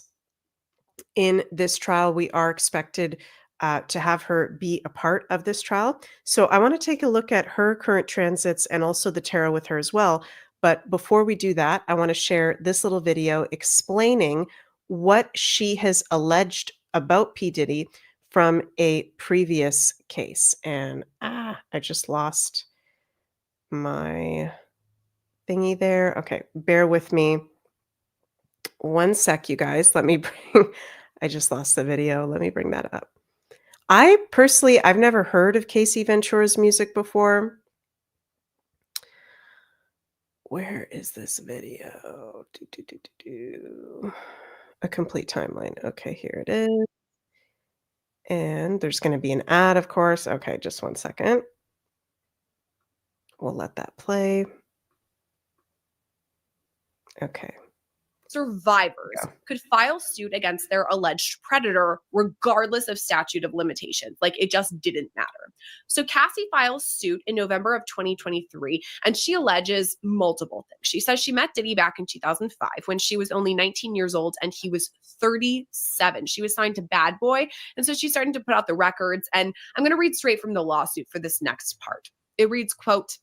in this trial. We are expected to have her be a part of this trial. So I want to take a look at her current transits and also the tarot with her as well. But before we do that, I want to share this little video explaining what she has alleged about P. Diddy from a previous case. And I just lost my thingy there. Okay, bear with me. One sec, you guys. Let me bring, I just lost the video. Let me bring that up. I personally, I've never heard of Casey Ventura's music before. Where is this video? A complete timeline. Okay, here it is. And there's going to be an ad, of course. Okay, just one second. We'll let that play. Okay.
Survivors could file suit against their alleged predator regardless of statute of limitations. Like, it just didn't matter. So Cassie files suit in November of 2023, and she alleges multiple things. She says she met Diddy back in 2005 when she was only 19 years old and he was 37. She was signed to Bad Boy, and so she's starting to put out the records. And I'm going to read straight from the lawsuit for this next part. It reads, quote,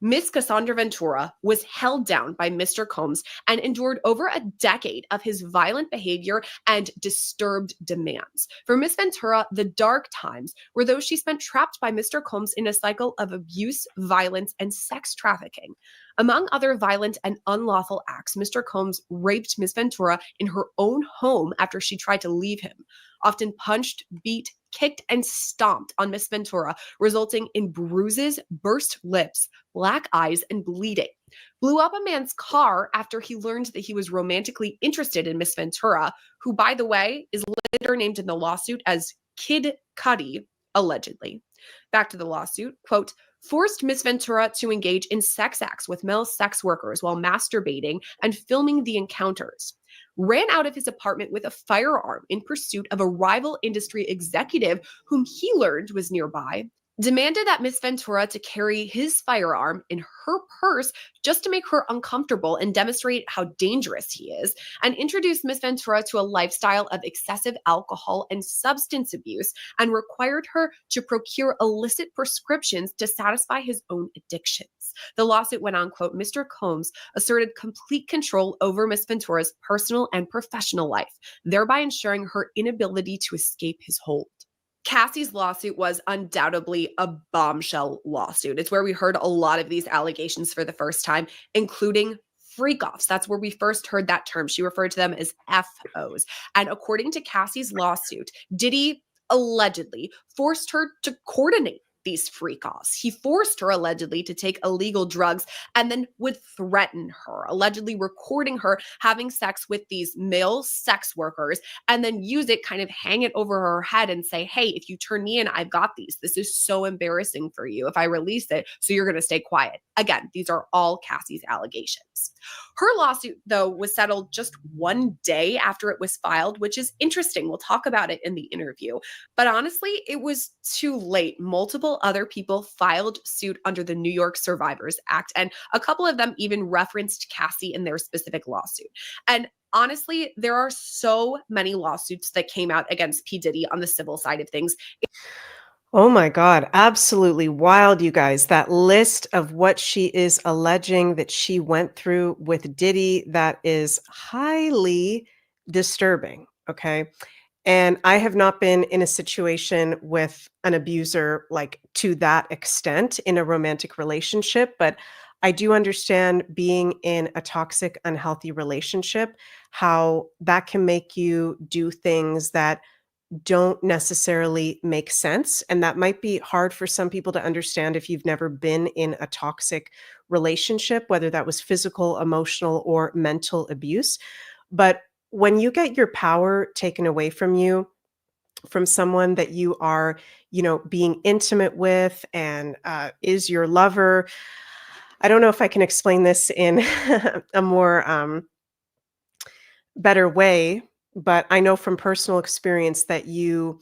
Miss Cassandra Ventura was held down by Mr. Combs and endured over a decade of his violent behavior and disturbed demands. For Miss Ventura, the dark times were those she spent trapped by Mr. Combs in a cycle of abuse, violence, and sex trafficking. Among other violent and unlawful acts, Mr. Combs raped Miss Ventura in her own home after she tried to leave him, often punched, beat, kicked, and stomped on Miss Ventura, resulting in bruises, burst lips, black eyes, and bleeding. Blew up a man's car after he learned that he was romantically interested in Miss Ventura, who, by the way, is later named in the lawsuit as Kid Cudi, allegedly. Back to the lawsuit, quote, forced Miss Ventura to engage in sex acts with male sex workers while masturbating and filming the encounters. Ran out of his apartment with a firearm in pursuit of a rival industry executive whom he learned was nearby. demanded that Miss Ventura to carry his firearm in her purse just to make her uncomfortable and demonstrate how dangerous he is, and introduced Miss Ventura to a lifestyle of excessive alcohol and substance abuse, and required her to procure illicit prescriptions to satisfy his own addictions. The lawsuit went on, quote, Mr. Combs asserted complete control over Miss Ventura's personal and professional life, thereby ensuring her inability to escape his hold. Cassie's lawsuit was undoubtedly a bombshell lawsuit. It's where we heard a lot of these allegations for the first time, including freak-offs. That's where we first heard that term. She referred to them as FOs. And according to Cassie's lawsuit, Diddy allegedly forced her to coordinate these freak-offs. He forced her allegedly to take illegal drugs and then would threaten her, allegedly recording her having sex with these male sex workers, and then use it, kind of hang it over her head and say, hey, if you turn me in, I've got these. This is so embarrassing for you if I release it, so you're going to stay quiet. Again, these are all Cassie's allegations. Her lawsuit, though, was settled just one day after it was filed, which is interesting. We'll talk about it in the interview. But honestly, it was too late. Multiple other people filed suit under the New York Survivors Act, and a couple of them even referenced Cassie in their specific lawsuit. And honestly, there are so many lawsuits that came out against P. Diddy on the civil side of things.
Oh my God, absolutely wild, you guys. That list of what she is alleging that she went through with Diddy, that is highly disturbing. Okay. And I have not been in a situation with an abuser like to that extent in a romantic relationship, but I do understand being in a toxic, unhealthy relationship, how that can make you do things that don't necessarily make sense. And that might be hard for some people to understand if you've never been in a toxic relationship, whether that was physical, emotional, or mental abuse. But when you get your power taken away from you, from someone that you are, being intimate with and is your lover, I don't know if I can explain this in a more better way, but I know from personal experience that you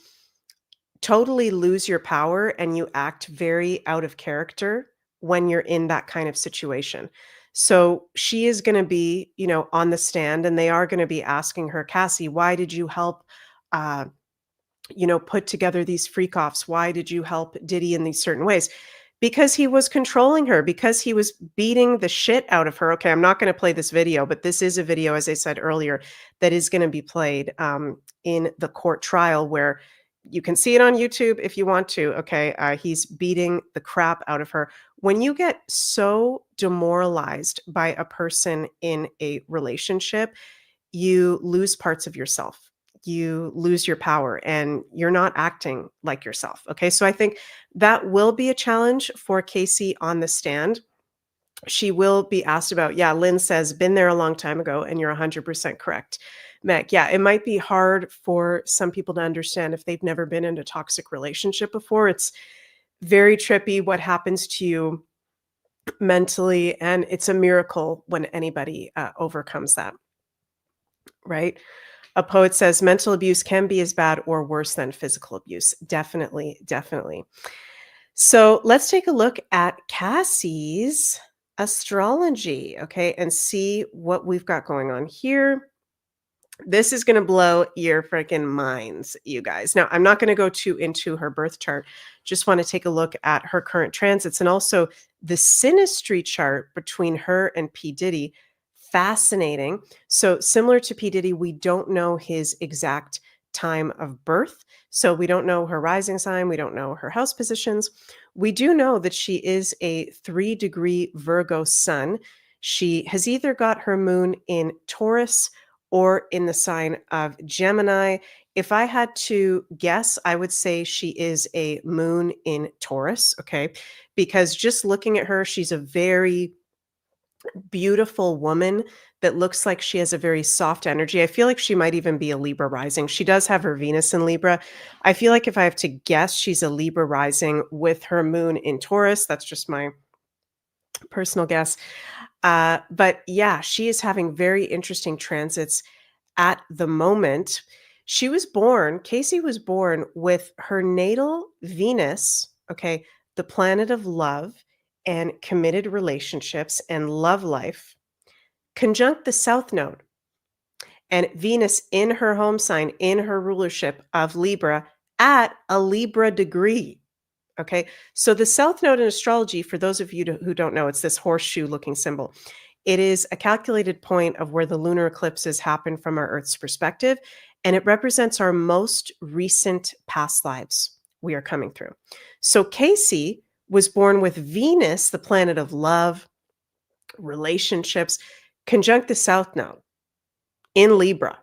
totally lose your power and you act very out of character when you're in that kind of situation. So she is going to be, on the stand, and they are going to be asking her, Cassie, why did you help, put together these freak offs? Why did you help Diddy in these certain ways? Because he was controlling her, because he was beating the shit out of her. Okay, I'm not going to play this video, but this is a video, as I said earlier, that is going to be played in the court trial, where you can see it on YouTube if you want to. Okay, he's beating the crap out of her. When you get so demoralized by a person in a relationship, you lose parts of yourself. You lose your power and you're not acting like yourself. Okay, so I think that will be a challenge for Cassie on the stand. She will be asked about, yeah, Lynn says, been there a long time ago, and you're 100% correct. Meg, yeah, it might be hard for some people to understand if they've never been in a toxic relationship before. It's very trippy what happens to you mentally, and it's a miracle when anybody overcomes that, right? A poet says mental abuse can be as bad or worse than physical abuse. Definitely, definitely. So let's take a look at Cassie's astrology, okay, and see what we've got going on here. This is going to blow your freaking minds, you guys. Now, I'm not going to go too into her birth chart. Just want to take a look at her current transits and also the synastry chart between her and P. Diddy. Fascinating. So similar to P. Diddy, we don't know his exact time of birth. So we don't know her rising sign. We don't know her house positions. We do know that she is a 3-degree Virgo sun. She has either got her moon in Taurus or in the sign of Gemini. If I had to guess, I would say she is a moon in Taurus, okay? Because just looking at her, she's a very beautiful woman that looks like she has a very soft energy. I feel like she might even be a Libra rising. She does have her Venus in Libra. I feel like if I have to guess, she's a Libra rising with her moon in Taurus. That's just my personal guess. But yeah, she is having very interesting transits at the moment. She was born, Cassie was born with her natal Venus, okay, the planet of love and committed relationships and love life, conjunct the South Node and Venus in her home sign, in her rulership of Libra at a Libra degree. Okay, so the South Node in astrology, for those of you who don't know, it's this horseshoe looking symbol. It is a calculated point of where the lunar eclipses happen from our Earth's perspective, and it represents our most recent past lives we are coming through. So Casey was born with Venus, the planet of love, relationships, conjunct the South Node in Libra.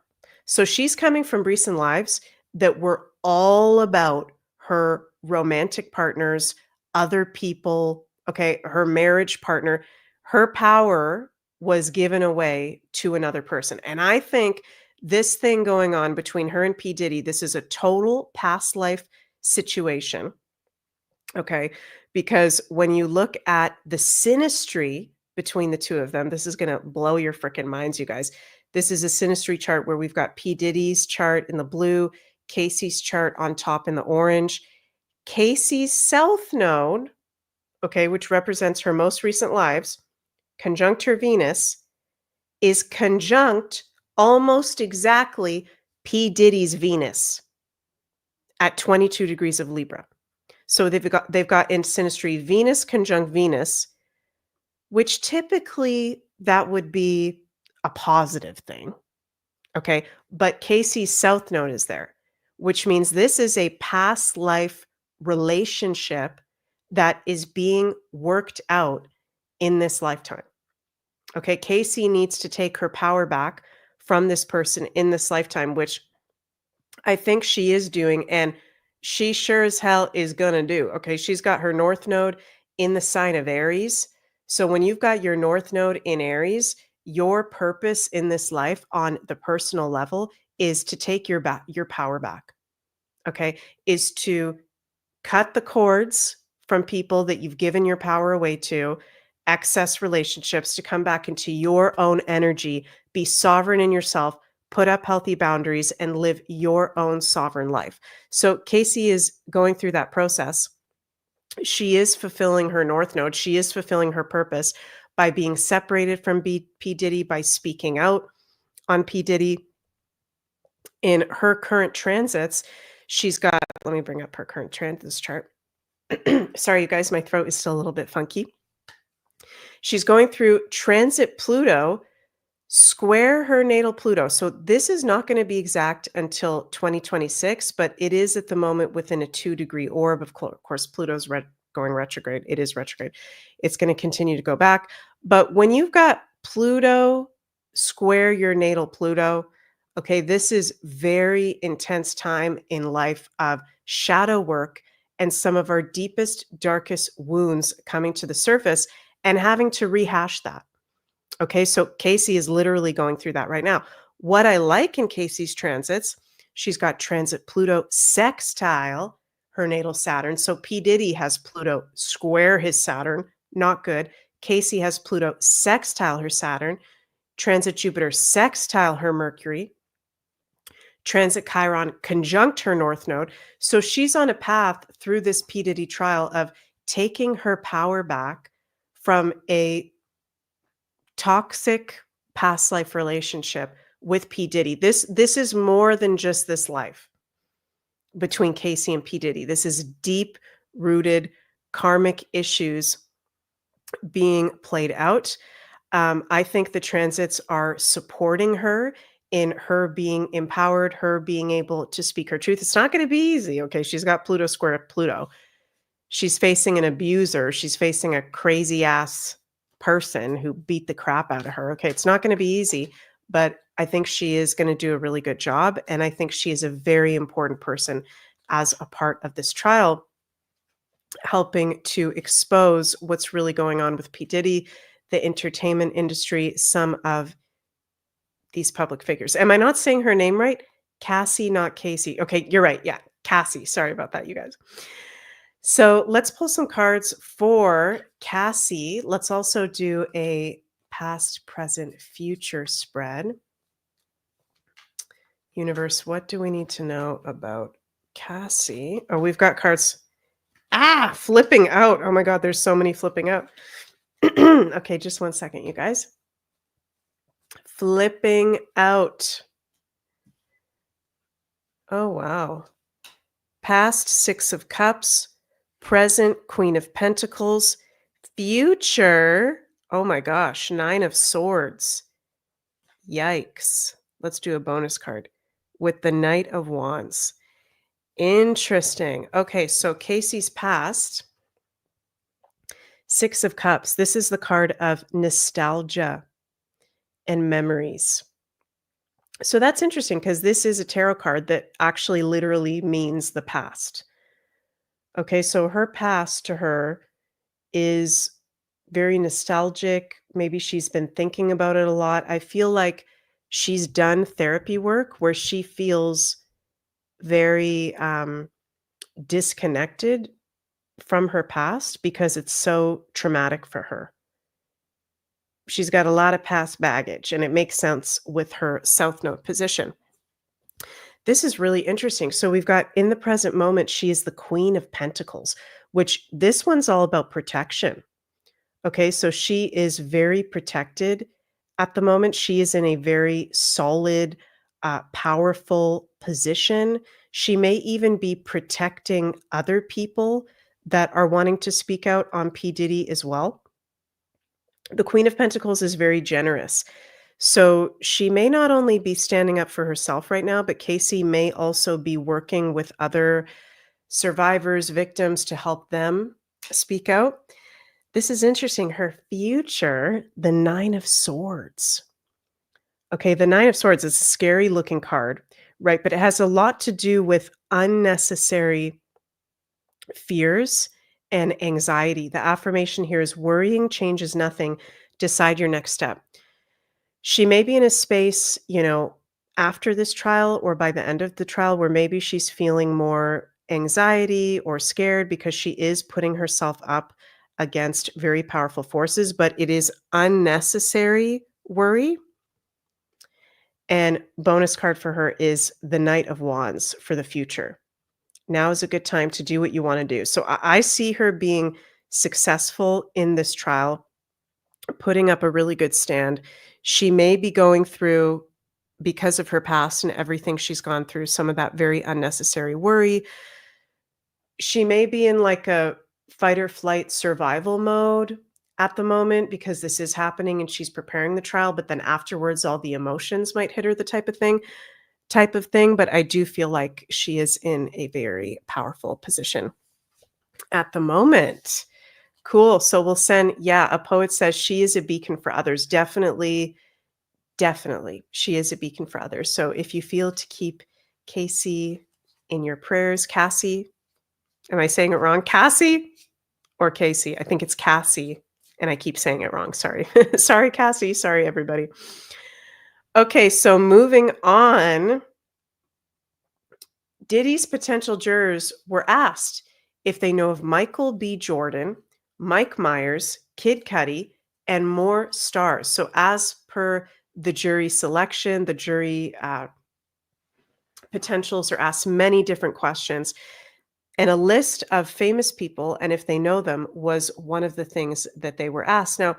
So she's coming from recent lives that were all about her romantic partners, other people, okay, her marriage partner. Her power was given away to another person. And I think this thing going on between her and P. Diddy, this is a total past life situation. Okay. Because when you look at the synastry between the two of them, this is going to blow your freaking minds, you guys. This is a synastry chart where we've got P. Diddy's chart in the blue, Casey's chart on top in the orange. Casey's South Node, okay, which represents her most recent lives, conjunct her Venus, is conjunct almost exactly P. Diddy's Venus at 22 degrees of Libra. So they've got in synastry Venus conjunct Venus, which typically that would be a positive thing. Okay. But Casey's South Node is there, which means this is a past life relationship that is being worked out in this lifetime. Okay. Casey needs to take her power back from this person in this lifetime, which I think she is doing. And she sure as hell is going to do. Okay. She's got her North Node in the sign of Aries. So when you've got your North Node in Aries, your purpose in this life on the personal level is to take your power back. Okay. Is to cut the cords from people that you've given your power away to, excess relationships, to come back into your own energy, be sovereign in yourself, put up healthy boundaries, and live your own sovereign life. So Casey is going through that process. She is fulfilling her North Node. She is fulfilling her purpose by being separated from P. Diddy, by speaking out on P. Diddy. In her current transits, she's got, let me bring up her current transits chart. Sorry, you guys, my throat is still a little bit funky. She's going through transit Pluto, square her natal Pluto. So this is not going to be exact until 2026, but it is at the moment within a 2-degree orb. Of course, Pluto's going retrograde. It is retrograde. It's going to continue to go back. But when you've got Pluto square your natal Pluto, okay, this is very intense time in life of shadow work and some of our deepest, darkest wounds coming to the surface and having to rehash that. Okay, so Casey is literally going through that right now. What I like in Casey's transits, she's got transit Pluto sextile her natal Saturn. So P. Diddy has Pluto square his Saturn, not good. Casey has Pluto sextile her Saturn, transit Jupiter sextile her Mercury, transit Chiron conjunct her North Node. So she's on a path through this P. Diddy trial of taking her power back from a toxic past life relationship with P. Diddy. This is more than just this life between Casey and P. Diddy. This is deep rooted karmic issues being played out. I think the transits are supporting her in her being empowered, her being able to speak her truth. It's not going to be easy. Okay. She's got Pluto square Pluto. She's facing an abuser. She's facing a crazy ass person who beat the crap out of her. Okay. It's not going to be easy, but I think she is going to do a really good job. And I think she is a very important person as a part of this trial, helping to expose what's really going on with P. Diddy, the entertainment industry, some of these public figures. Am I not saying her name right? Cassie, not Casey. Okay, you're right. Yeah, Cassie. Sorry about that, you guys. So let's pull some cards for Cassie. Let's also do a past, present, future spread. Universe, what do we need to know about Cassie? Oh, we've got cards Flipping out. Oh my God, there's so many flipping out. Okay, just one second, you guys. Flipping out. Oh, wow. Past, Six of Cups. Present, Queen of Pentacles. Future, oh my gosh, Nine of Swords. Yikes. Let's do a bonus card with the Knight of Wands. Interesting. Okay, so Casey's past. Six of Cups. This is the card of nostalgia and memories. So that's interesting because this is a tarot card that actually literally means the past. Okay, so her past to her is very nostalgic. Maybe she's been thinking about it a lot. I feel like she's done therapy work where she feels very disconnected from her past because it's so traumatic for her. She's got a lot of past baggage, and it makes sense with her South Node position. This is really interesting. So we've got in the present moment, she is the Queen of Pentacles, which this one's all about protection. Okay, so she is very protected at the moment. She is in a very solid, powerful position. She may even be protecting other people that are wanting to speak out on P. Diddy as well. The Queen of Pentacles is very generous. So she may not only be standing up for herself right now, but Casey may also be working with other survivors, victims to help them speak out. This is interesting. Her future, the Nine of Swords. Okay, the Nine of Swords is a scary looking card, right? But it has a lot to do with unnecessary fears and anxiety. The affirmation here is worrying changes nothing. Decide your next step. She may be in a space, after this trial or by the end of the trial where maybe she's feeling more anxiety or scared because she is putting herself up against very powerful forces, but it is unnecessary worry. And bonus card for her is the Knight of Wands for the future. Now is a good time to do what you want to do. So I see her being successful in this trial, putting up a really good stand. She may be going through, because of her past and everything she's gone through, some of that very unnecessary worry. She may be in like a fight or flight survival mode at the moment because this is happening and she's preparing the trial, but then afterwards all the emotions might hit her, the type of thing. But I do feel like she is in a very powerful position at the moment. Cool. So we'll send, a poet says she is a beacon for others. Definitely, she is a beacon for others. So if you feel to keep Casey in your prayers, Cassie, am I saying it wrong? Cassie or Casey? I think it's Cassie, and I keep saying it wrong. Sorry. Sorry, Cassie. Sorry, everybody. Okay, so moving on. Diddy's potential jurors were asked if they know of Michael B. Jordan, Mike Myers, Kid Cudi, and more stars. So as per the jury selection, the jury potentials are asked many different questions. And a list of famous people, and if they know them, was one of the things that they were asked. Now,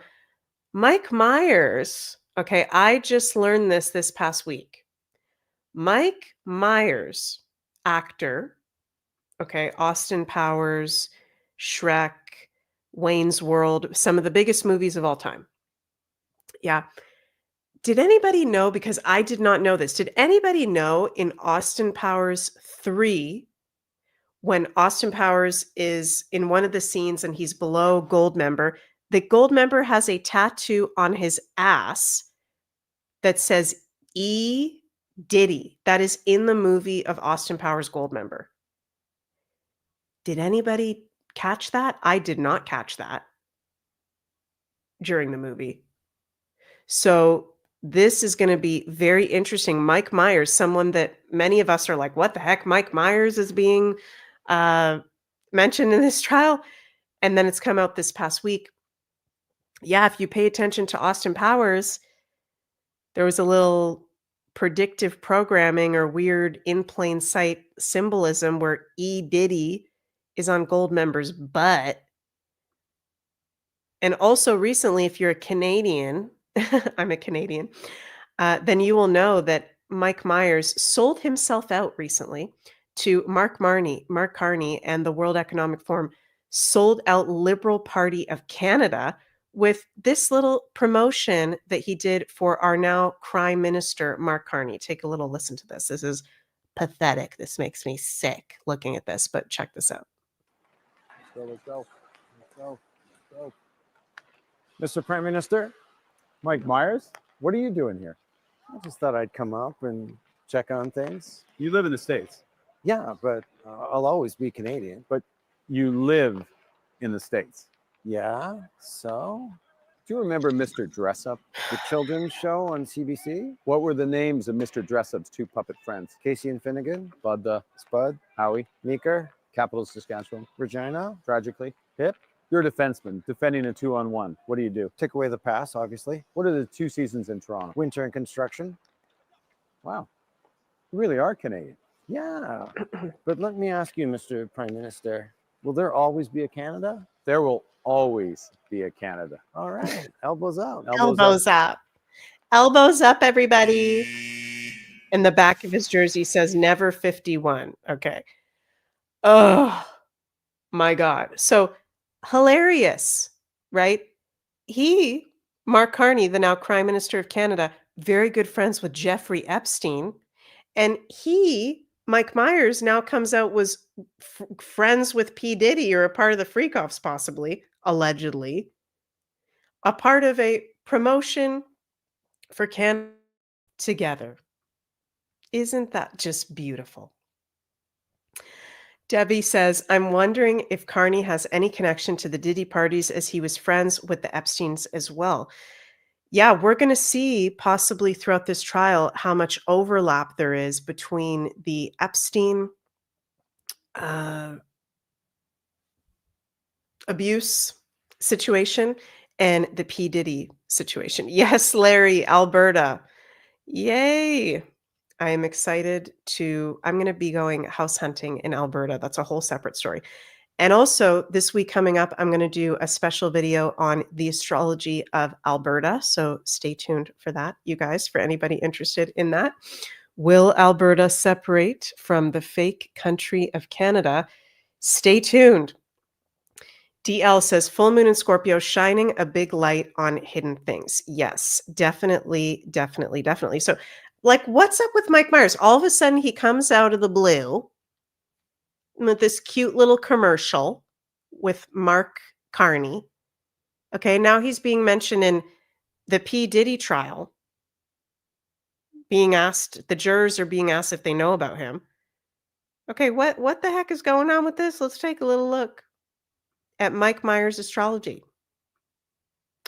Mike Myers, okay, I just learned this past week. Mike Myers, actor, okay, Austin Powers, Shrek, Wayne's World, some of the biggest movies of all time. Yeah. Did anybody know, because I did not know this, did anybody know in Austin Powers 3, when Austin Powers is in one of the scenes and he's below Goldmember, the Goldmember has a tattoo on his ass that says E. Diddy. That is in the movie of Austin Powers Goldmember. Did anybody catch that? I did not catch that during the movie. So this is going to be very interesting. Mike Myers, someone that many of us are like, what the heck? Mike Myers is being mentioned in this trial. And then it's come out this past week. Yeah, if you pay attention to Austin Powers, there was a little predictive programming or weird in plain sight symbolism where E. Diddy is on Gold member's butt. And also recently, if you're a Canadian, I'm a Canadian, then you will know that Mike Myers sold himself out recently to Mark Carney, and the World Economic Forum sold out Liberal Party of Canada with this little promotion that he did for our now Prime Minister, Mark Carney. Take a little listen to this. This is pathetic. This makes me sick looking at this, but check this out.
Let's go. Mr. Prime Minister, Mike Myers, what are you doing here? I just thought I'd come up and check on things.
You live in the States.
Yeah, but I'll always be Canadian.
But you live in the States.
Yeah, so? Do you remember Mr. Dress-Up, the children's show on CBC?
What were the names of Mr. Dressup's two puppet friends?
Casey and Finnegan,
Bud the
Spud,
Howie,
Meeker,
Capital Saskatchewan.
Regina,
Tragically.
Hip.
You're a defenseman defending a 2-on-1. What do you do?
Take away the pass, obviously.
What are the two seasons in Toronto?
Winter and construction.
Wow. You really are Canadian.
Yeah, but let me ask you, Mr. Prime Minister, will there always be a Canada?
There will always be a Canada.
All right, elbows up.
Elbows up. Elbows up, everybody. In the back of his jersey says never 51. Okay. Oh my God. So hilarious, right? Mark Carney, the now Prime Minister of Canada, very good friends with Jeffrey Epstein. And Mike Myers, now comes out was friends with P. Diddy, or a part of the Freakoffs, possibly, allegedly. A part of a promotion for Canada together. Isn't that just beautiful? Debbie says, I'm wondering if Carney has any connection to the Diddy parties, as he was friends with the Epsteins as well. Yeah, we're going to see possibly throughout this trial how much overlap there is between the Epstein abuse situation and the P. Diddy situation. Yes, Larry, Alberta. Yay. I am excited I'm going to be going house hunting in Alberta. That's a whole separate story. And also this week coming up, I'm going to do a special video on the astrology of Alberta. So stay tuned for that, you guys, for anybody interested in that. Will Alberta separate from the fake country of Canada? Stay tuned. DL says, full moon in Scorpio, shining a big light on hidden things. Yes, definitely. So, like, what's up with Mike Myers? All of a sudden, he comes out of the blue with this cute little commercial with Mark Carney. Okay, now he's being mentioned in the P. Diddy trial. The jurors are being asked if they know about him. Okay, what the heck is going on with this? Let's take a little look at Mike Myers' astrology,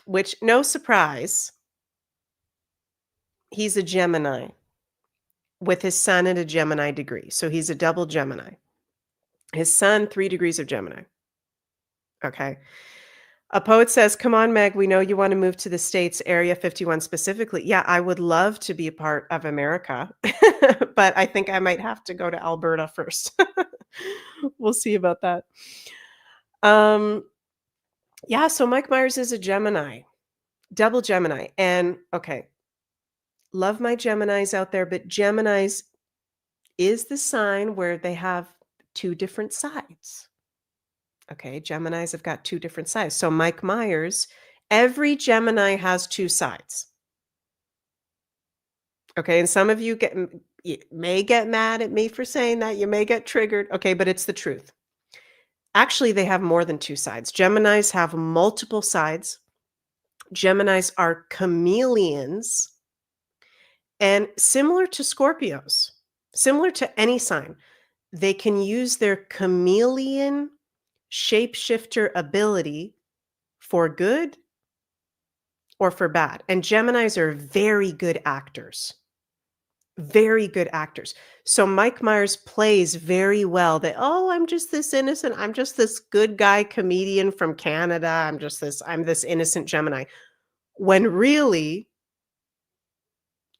which, no surprise, he's a Gemini with his sun at a Gemini degree. So he's a double Gemini. His sun, 3 degrees of Gemini. Okay. A poet says, come on, Meg, we know you want to move to the States, Area 51 specifically. Yeah, I would love to be a part of America, but I think I might have to go to Alberta first. We'll see about that. Yeah, so Mike Myers is a Gemini, double Gemini. And okay, love my Geminis out there, but Geminis is the sign where they have 2 different sides. Okay, Geminis have got 2 different sides. So Mike Myers, every Gemini has 2 sides. Okay, and some of you may get mad at me for saying that. You may get triggered. Okay, but it's the truth. Actually, they have more than 2 sides. Geminis have multiple sides. Geminis are chameleons. And similar to Scorpios, similar to any sign, they can use their chameleon shapeshifter ability for good or for bad. And Geminis are very good actors. Very good actors. So Mike Myers plays very well that, oh, I'm just this innocent. I'm just this good guy comedian from Canada. I'm this innocent Gemini. When really,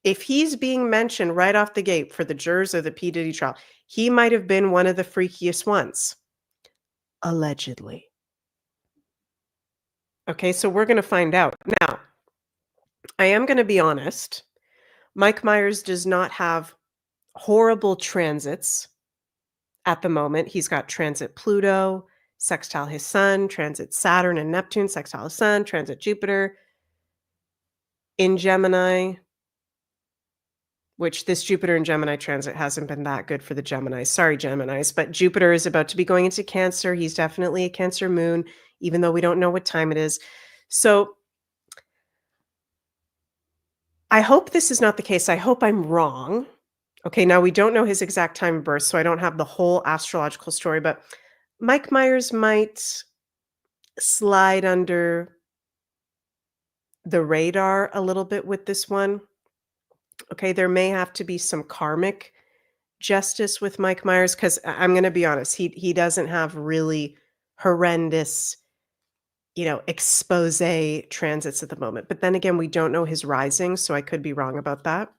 if he's being mentioned right off the gate for the jurors of the P. Diddy trial, he might have been one of the freakiest ones. Allegedly. Okay, so we're going to find out. Now, I am going to be honest. Mike Myers does not have horrible transits at the moment. He's got transit Pluto, sextile his sun, transit Saturn and Neptune, sextile his sun, transit Jupiter in Gemini, which this Jupiter and Gemini transit hasn't been that good for the Geminis. Sorry, Geminis, but Jupiter is about to be going into Cancer. He's definitely a Cancer moon, even though we don't know what time it is. So I hope this is not the case. I hope I'm wrong. Okay, now we don't know his exact time of birth, so I don't have the whole astrological story, but Mike Myers might slide under the radar a little bit with this one. Okay, there may have to be some karmic justice with Mike Myers because I'm going to be honest, he doesn't have really horrendous, expose transits at the moment. But then again, we don't know his rising, so I could be wrong about that.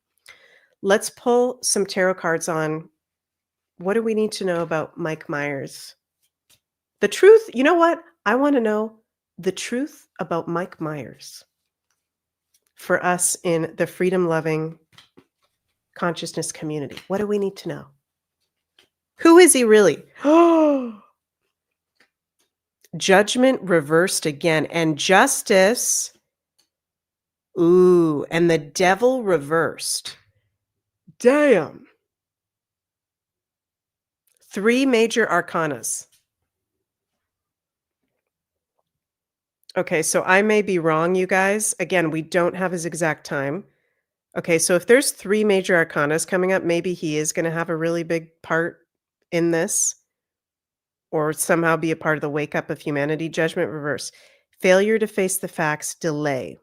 Let's pull some tarot cards on what do we need to know about Mike Myers? The truth, you know what? I want to know the truth about Mike Myers for us in the freedom-loving consciousness community. What do we need to know? Who is he really? Judgment reversed again, and justice. Ooh, and the devil reversed. Damn. 3 major arcanas. Okay, so I may be wrong, you guys. Again, we don't have his exact time. Okay, so if there's 3 major arcanas coming up, maybe he is going to have a really big part in this or somehow be a part of the wake up of humanity. Judgment reverse. Failure to face the facts, delay.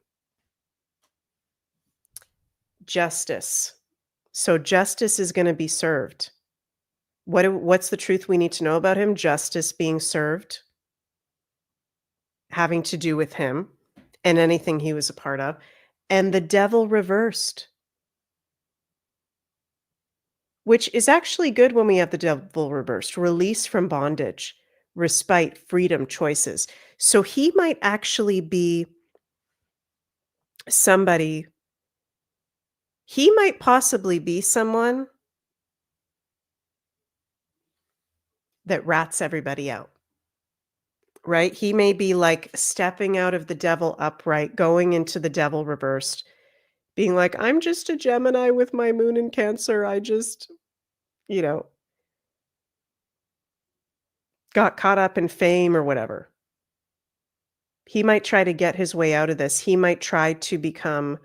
Justice. So justice is going to be served. What's the truth we need to know about him? Justice being served, having to do with him and anything he was a part of. And the devil reversed, which is actually good when we have the devil reversed. Release from bondage, respite, freedom, choices. So he might actually be somebody, he might possibly be someone that rats everybody out, right? He may be like stepping out of the devil upright, going into the devil reversed, being like, I'm just a Gemini with my moon in Cancer. I just, got caught up in fame or whatever. He might try to get his way out of this. He might try to become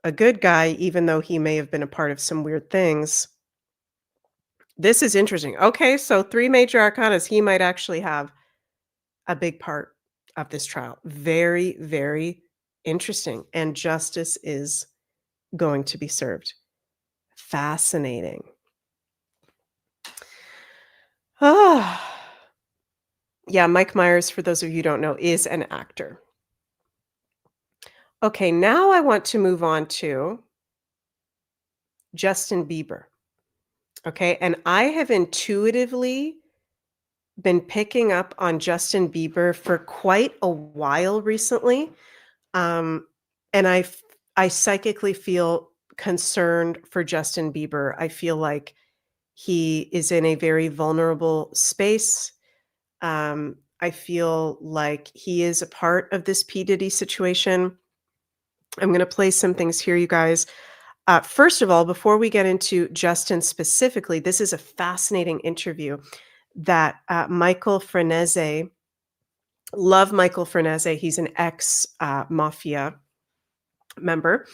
a good guy, even though he may have been a part of some weird things. This is interesting. Okay, so 3 major arcanas. He might actually have a big part of this trial. Very, very interesting. And justice is going to be served. Fascinating. Yeah, Mike Myers, for those of you who don't know, is an actor. Okay, now I want to move on to Justin Bieber. Okay, and I have intuitively been picking up on Justin Bieber for quite a while recently. And I psychically feel concerned for Justin Bieber. I feel like he is in a very vulnerable space. I feel like he is a part of this P. Diddy situation. I'm going to play some things here, you guys. First of all, before we get into Justin specifically, this is a fascinating interview that Michael Frenese, love Michael Frenese. He's an ex-mafia member.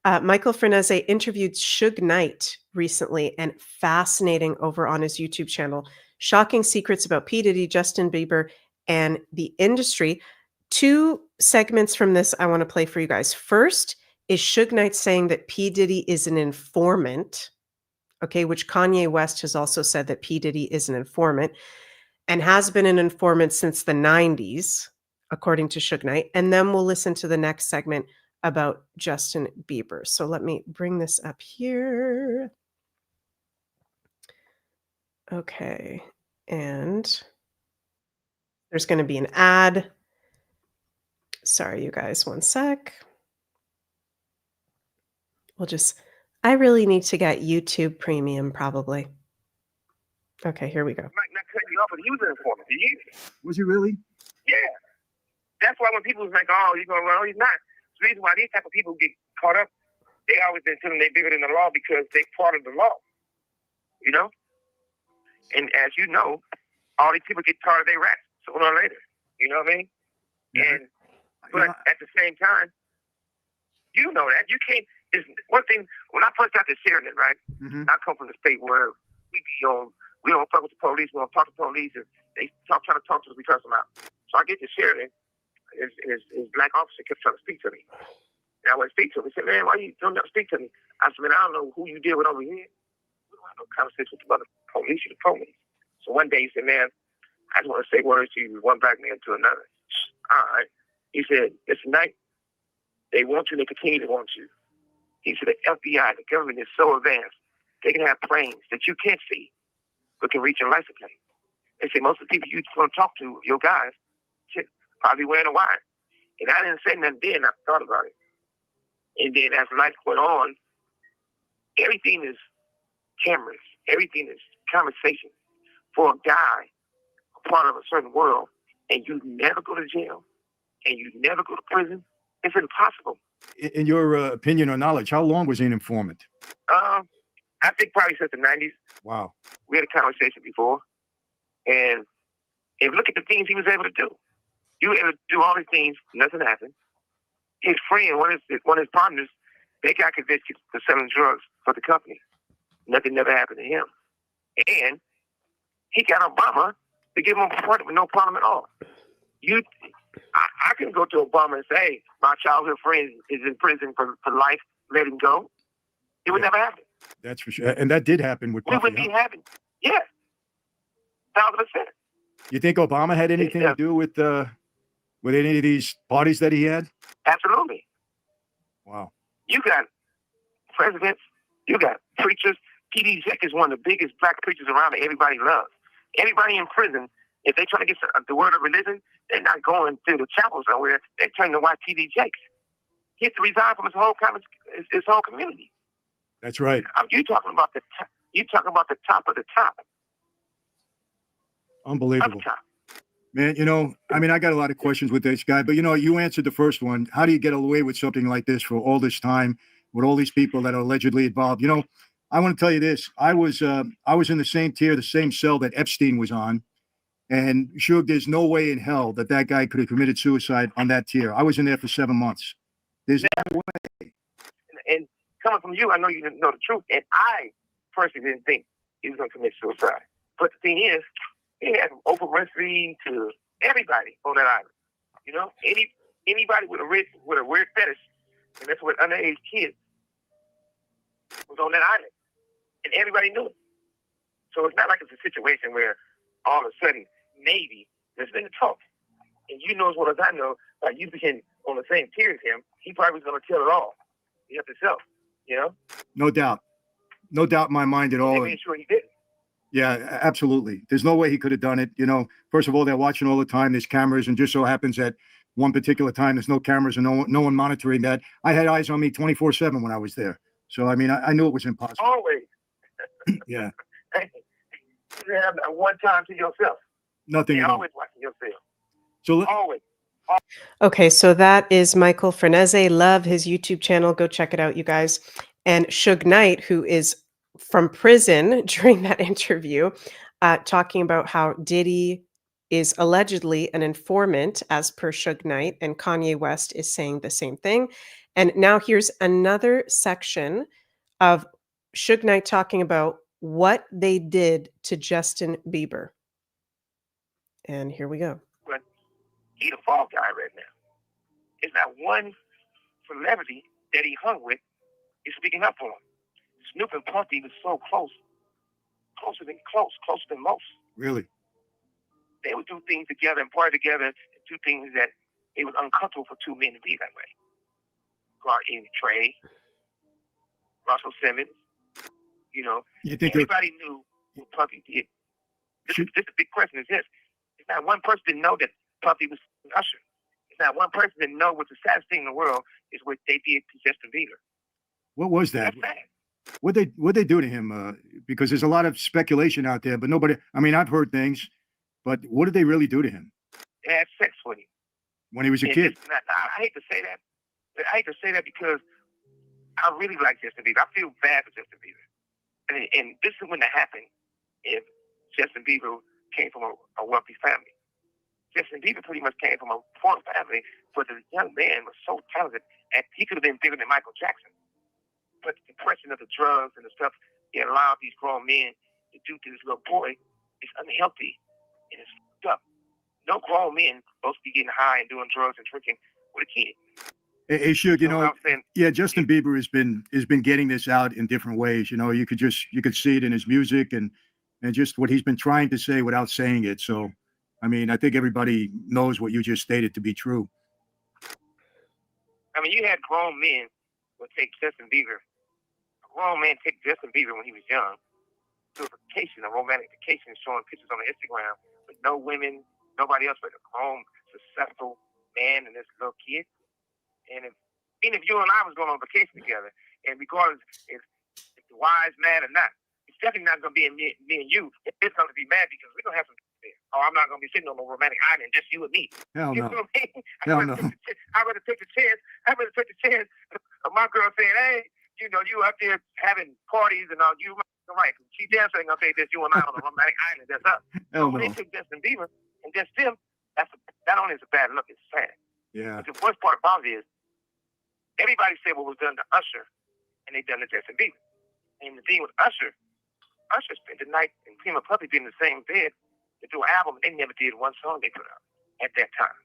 Michael Frenese interviewed Suge Knight recently, and fascinating over on his YouTube channel. Shocking secrets about P. Diddy, Justin Bieber, and the industry. 2 segments from this I want to play for you guys. First is Suge Knight saying that P. Diddy is an informant, okay, which Kanye West has also said that P. Diddy is an informant and has been an informant since the 90s, according to Suge Knight. And then we'll listen to the next segment about Justin Bieber. So let me bring this up here. Okay, and There's going to be an ad. Sorry, you guys, one sec. I really need to get YouTube Premium probably. Okay, here we go.
Might not cut you off, but he was an informant. He is.
Was he really?
Yeah. That's why when people was like, oh, he's going to run, he's not. The reason why these type of people get caught up, they always been feeling they're bigger than the law because they part of the law. You know? And as you know, all these people get tired of their rats sooner or later. You know what I mean?
Yeah.
But at the same time, you know that. You can't. It's one thing, when I first got to Sheridan, right?
Mm-hmm.
I come from the state where we don't fuck with the police, we don't talk to the police, and they trying to talk to us, we curse them out. So I get to Sheridan, his black officer kept trying to speak to me. And I went to speak to him. He said, man, why you don't never speak to me? I said, man, I don't know who you deal with over here. We don't have no conversation with the other police, you the police. So one day he said, man, I just want to say words to you, one black man to another. All right. He said, it's night. They want you, they continue to want you. He said, the FBI, the government is so advanced, they can have planes that you can't see, but can reach your license plate. They say most of the people you're going to talk to, your guys, probably wearing a wire. And I didn't say nothing then, I thought about it. And then as life went on, everything is cameras, everything is conversation. For a guy, a part of a certain world, and you never go to jail, and you never go to prison, it's impossible.
In your opinion or knowledge, how long was he an informant?
I think probably since the 90s.
Wow.
We had a conversation before. And if look at the things he was able to do. You were able to do all these things, nothing happened. His friend, one of his partners, they got convicted for selling drugs for the company. Nothing never happened to him. And he got Obama to give him a pardon with no problem at all. I can go to Obama and say, hey, my childhood friend is in prison for life, let him go. It would never happen.
That's for sure. And that did happen with
We
Puffy.
would be happy. Yeah. 1,000%.
You think Obama had anything to do with any of these parties that he had?
Absolutely.
Wow.
You got presidents, you got preachers. T.D. Jakes is one of the biggest black preachers around that everybody loves. Everybody in prison, if they try to get the word of religion, they're not going to the chapel somewhere. They're turning to watch T.D. Jakes. He has to resign from his whole community.
That's right.
You talking about the top of the top.
Unbelievable.
Of the top.
Man, I got a lot of questions with this guy, but you answered the first one. How do you get away with something like this for all this time with all these people that are allegedly involved? I want to tell you this. I was in the same tier, the same cell that Epstein was on. And sure, there's no way in hell that guy could have committed suicide on that tier. I was in there for 7 months. There's no way.
And coming from you, I know you didn't know the truth. And I personally didn't think he was going to commit suicide. But the thing is, he had from Oprah Winfrey to everybody on that island. Anybody with a weird fetish, and that's what underage kids was on that island. And everybody knew it. So it's not like it's a situation where all of a sudden, maybe there's been a talk. And you know as well as I know, like you became on the same tier as him, he probably was going to tell it all. He up himself,
No doubt. No doubt in my mind at all.
They made sure he didn't.
Yeah, absolutely. There's no way he could have done it. First of all, they're watching all the time. There's cameras, and just so happens that one particular time there's no cameras and no one monitoring that. I had eyes on me 24/7 when I was there. So, I knew it was impossible.
Always.
Yeah.
You have that one time to yourself.
Nothing
You're
at all.
always watching yourself.
So
Always.
Okay, so that is Michael Frenese. Love his YouTube channel. Go check it out, you guys. And Suge Knight, who is from prison during that interview, talking about how Diddy is allegedly an informant as per Suge Knight, and Kanye West is saying the same thing. And now here's another section of Suge Knight talking about what they did to Justin Bieber. And here we go.
But he's the fall guy right now. It's not one celebrity that he hung with is speaking up for him. Snoop and Puffy was so closer than most.
really,
They would do things together and party together and do things that it was uncomfortable for two men to be that way. Clark and Trey, Russell Simmons,
you think
everybody knew what Puffy did. The big question is this. It's Not one person didn't know that Puffy was Usher. It's not one person didn't know what the saddest thing in the world is what they did to Justin Bieber.
What was that?
That's sad.
What they do to him? Because there's a lot of speculation out there, but nobody. I mean, I've heard things, but what did they really do to him
They had sex with him.
when he was a
And
kid?
I hate to say that. But I hate to say that because I really like Justin Bieber. I feel bad for Justin Bieber. And this is when it happened if Justin Bieber came from a wealthy family. Justin Bieber pretty much came from a poor family, but the young man was so talented, and he could have been bigger than Michael Jackson. But the depression of the drugs and the stuff he allowed these grown men to do to this little boy is unhealthy and it's fucked up. No grown men supposed to be getting high and doing drugs and drinking with a kid.
Hey, Suge, you know,
what I'm saying?
yeah, Justin Bieber has been getting this out in different ways. You know, you could see it in his music and just what he's been trying to say without saying it. So, I mean, I think everybody knows what you just stated to be true.
I mean, you had grown men would take Justin Bieber. A grown man take Justin Bieber when he was young to a vacation, a romantic vacation, showing pictures on the Instagram with no women, nobody else but a grown, successful man and this little kid. And even if you and I was going on vacation together, and regardless if the wise mad or not, it's definitely not going to be me and you. It's going to be mad because we're going to have some there. Oh, I'm not going to be sitting on a romantic island, just you and me.
Hell
You
no.
know what I mean?
Hell no.
I'd rather take the chance. I'd rather take the chance of my girl saying, hey, you know, you out there having parties and all. You right. She damn sure ain't going to say this, you and I on a romantic island. That's us.
Hell
When
no.
they took Justin Bieber and just them, not only is a bad look, it's sad.
Yeah.
But the worst part about it is, everybody said what was done to Usher, and they done to Justin Bieber. And the thing with Usher spent the night and him and Puffy being in the same bed to do an album, and they never did one song they put out at that time.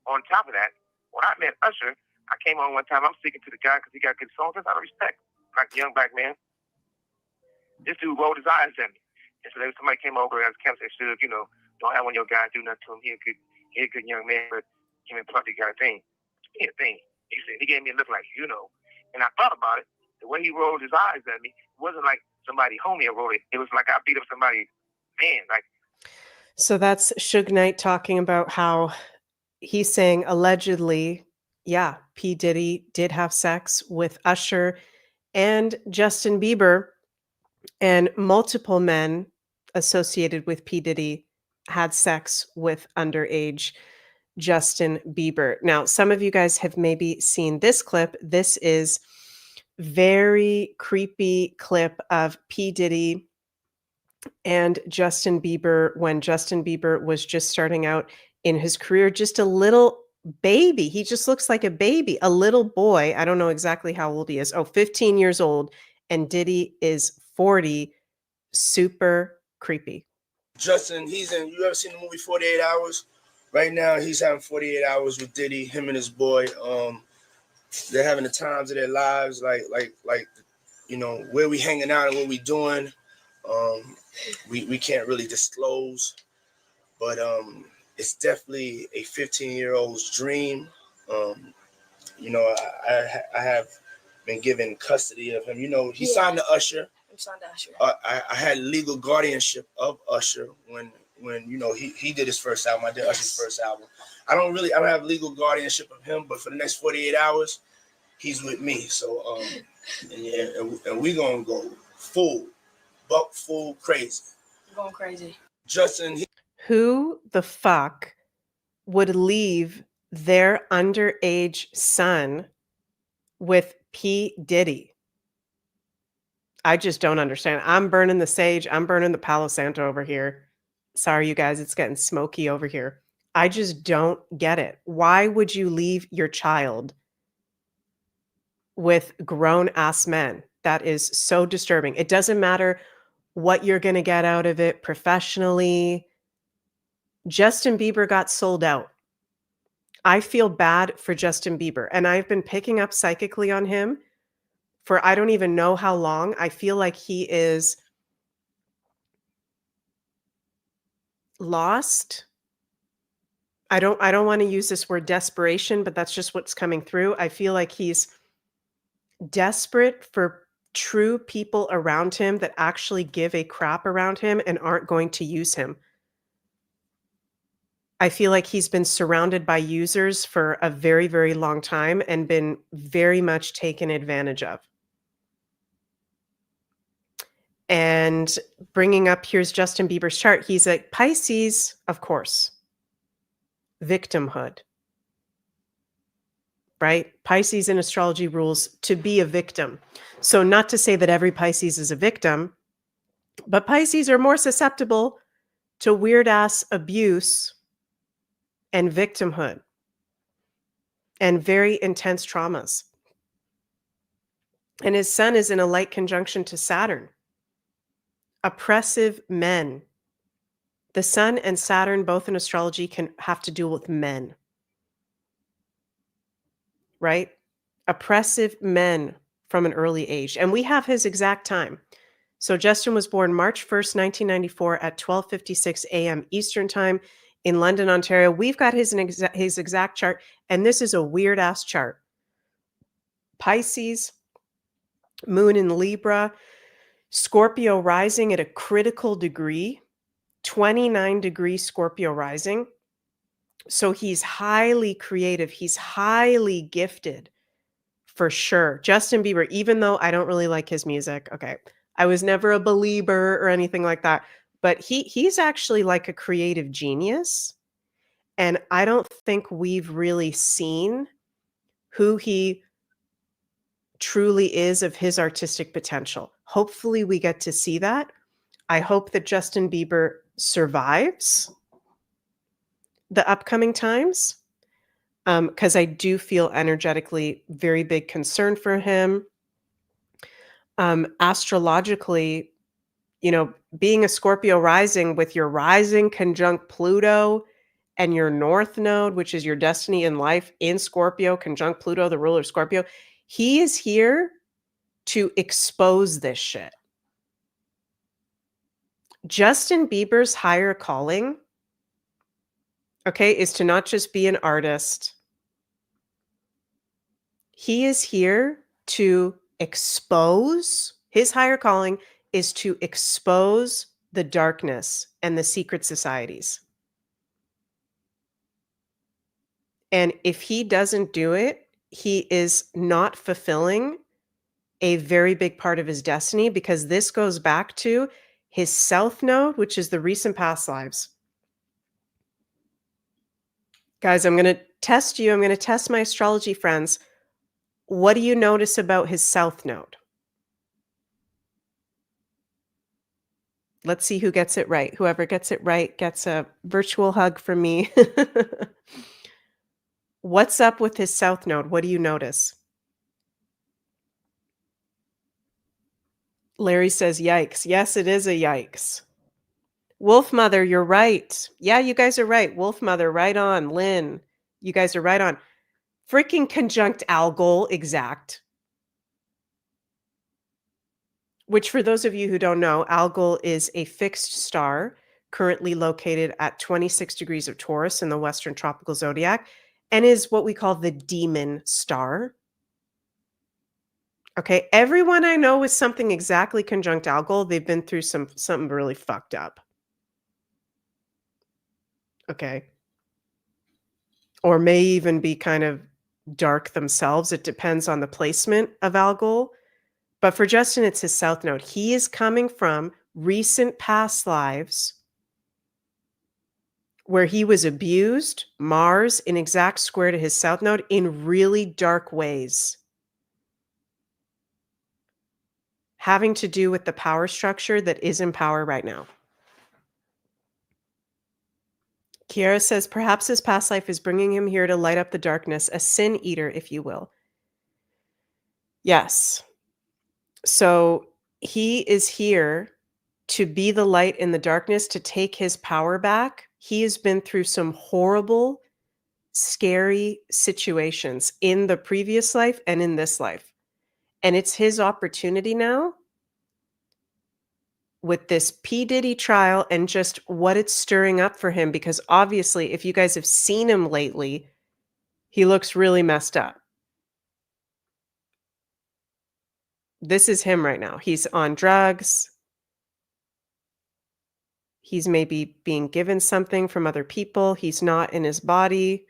On top of that, when I met Usher, I came on one time, I'm speaking to the guy because he got good songs, that's out of respect. Like a young black man. This dude rolled his eyes at me. And so there was somebody came over and I said, Suge, you know, don't have one of your guys do nothing to him. He a good young man, but him and Puffy got a thing. He had a thing. He said, he gave me a look like, you know. And I thought about it. The way he rolled his eyes at me, it wasn't like somebody homie rolled it. It was like I beat up somebody, man. Like,
So that's Suge Knight talking about how he's saying allegedly, yeah, P. Diddy did have sex with Usher and Justin Bieber, and multiple men associated with P. Diddy had sex with underage Justin Bieber. Now, some of you guys have maybe seen this clip. This is very creepy clip of P. Diddy and Justin Bieber when Justin Bieber was just starting out in his career, just a little baby. He just looks like a baby, a little boy. I don't know exactly how old he is. Oh, 15 years old. And Diddy is 40. Super creepy.
Justin, you ever seen the movie 48 Hours? Right now, he's having 48 hours with Diddy, him and his boy. They're having the times of their lives, like, you know, where we hanging out and what we doing. We can't really disclose, but it's definitely a 15-year-old's dream. You know, I have been given custody of him. You know, he signed to Usher.
I'm signed to Usher.
I had legal guardianship of Usher when you know he did his first album. I did Usher's first album. I don't have legal guardianship of him, but for the next 48 hours, he's with me. So and we gonna go full crazy.
We're going crazy.
Justin,
Who the fuck would leave their underage son with P. Diddy? I just don't understand. I'm burning the sage. I'm burning the Palo Santo over here. Sorry, you guys, it's getting smoky over here. I just don't get it. Why would you leave your child with grown-ass men? That is so disturbing. It doesn't matter what you're going to get out of it professionally. Justin Bieber got sold out. I feel bad for Justin Bieber, and I've been picking up psychically on him for I don't even know how long. I feel like he is lost. I don't want to use this word desperation, but that's just what's coming through. I feel like he's desperate for true people around him that actually give a crap around him and aren't going to use him. I feel like he's been surrounded by users for a very, very long time and been very much taken advantage of. And bringing up, here's Justin Bieber's chart. He's a Pisces, of course. Victimhood, right? Pisces in astrology rules to be a victim. So not to say that every Pisces is a victim, but Pisces are more susceptible to weird ass abuse and victimhood and very intense traumas. And his sun is in a light conjunction to Saturn. Oppressive men. The sun and Saturn, both in astrology, can have to do with men. Right? Oppressive men from an early age. And we have his exact time. So Justin was born March 1st, 1994 at 12:56 a.m. Eastern Time in London, Ontario. We've got his exact chart, and this is a weird-ass chart. Pisces, moon in Libra, Scorpio rising at a critical degree, 29-degree Scorpio rising. So he's highly creative. He's highly gifted, for sure. Justin Bieber, even though I don't really like his music, okay, I was never a believer or anything like that, but he's actually like a creative genius. And I don't think we've really seen who he truly is of his artistic potential. Hopefully we get to see that. I hope that Justin Bieber survives the upcoming times, because I do feel energetically very big concern for him. Astrologically, being a Scorpio rising with your rising conjunct Pluto and your North Node, which is your destiny in life in Scorpio, conjunct Pluto, the ruler of Scorpio, he is here to expose this shit. Justin Bieber's higher calling, okay, is to not just be an artist. He is here to expose, his higher calling is to expose the darkness and the secret societies. And if he doesn't do it, he is not fulfilling a very big part of his destiny, because this goes back to his South Node, which is the recent past lives. Guys, I'm going to test you. I'm going to test my astrology friends. What do you notice about his South Node? Let's see who gets it right. Whoever gets it right gets a virtual hug from me. What's up with his South Node? What do you notice? Larry says, yikes. Yes, it is a yikes. Wolf Mother, you're right. Yeah, you guys are right. Wolf Mother, right on. Lynn, you guys are right on. Freaking conjunct Algol exact. Which, for those of you who don't know, Algol is a fixed star currently located at 26 degrees of Taurus in the Western Tropical Zodiac, and is what we call the demon star. Okay, everyone I know with something exactly conjunct Algol, they've been through something really fucked up. Okay. Or may even be kind of dark themselves. It depends on the placement of Algol. But for Justin, it's his South Node. He is coming from recent past lives where he was abused, Mars in exact square to his South Node in really dark ways, having to do with the power structure that is in power right now. Kiara says, perhaps his past life is bringing him here to light up the darkness, a sin eater, if you will. Yes. So he is here to be the light in the darkness, to take his power back. He has been through some horrible, scary situations in the previous life and in this life. And it's his opportunity now with this P. Diddy trial and just what it's stirring up for him, because obviously, if you guys have seen him lately, he looks really messed up. This is him right now. He's on drugs. He's maybe being given something from other people. He's not in his body.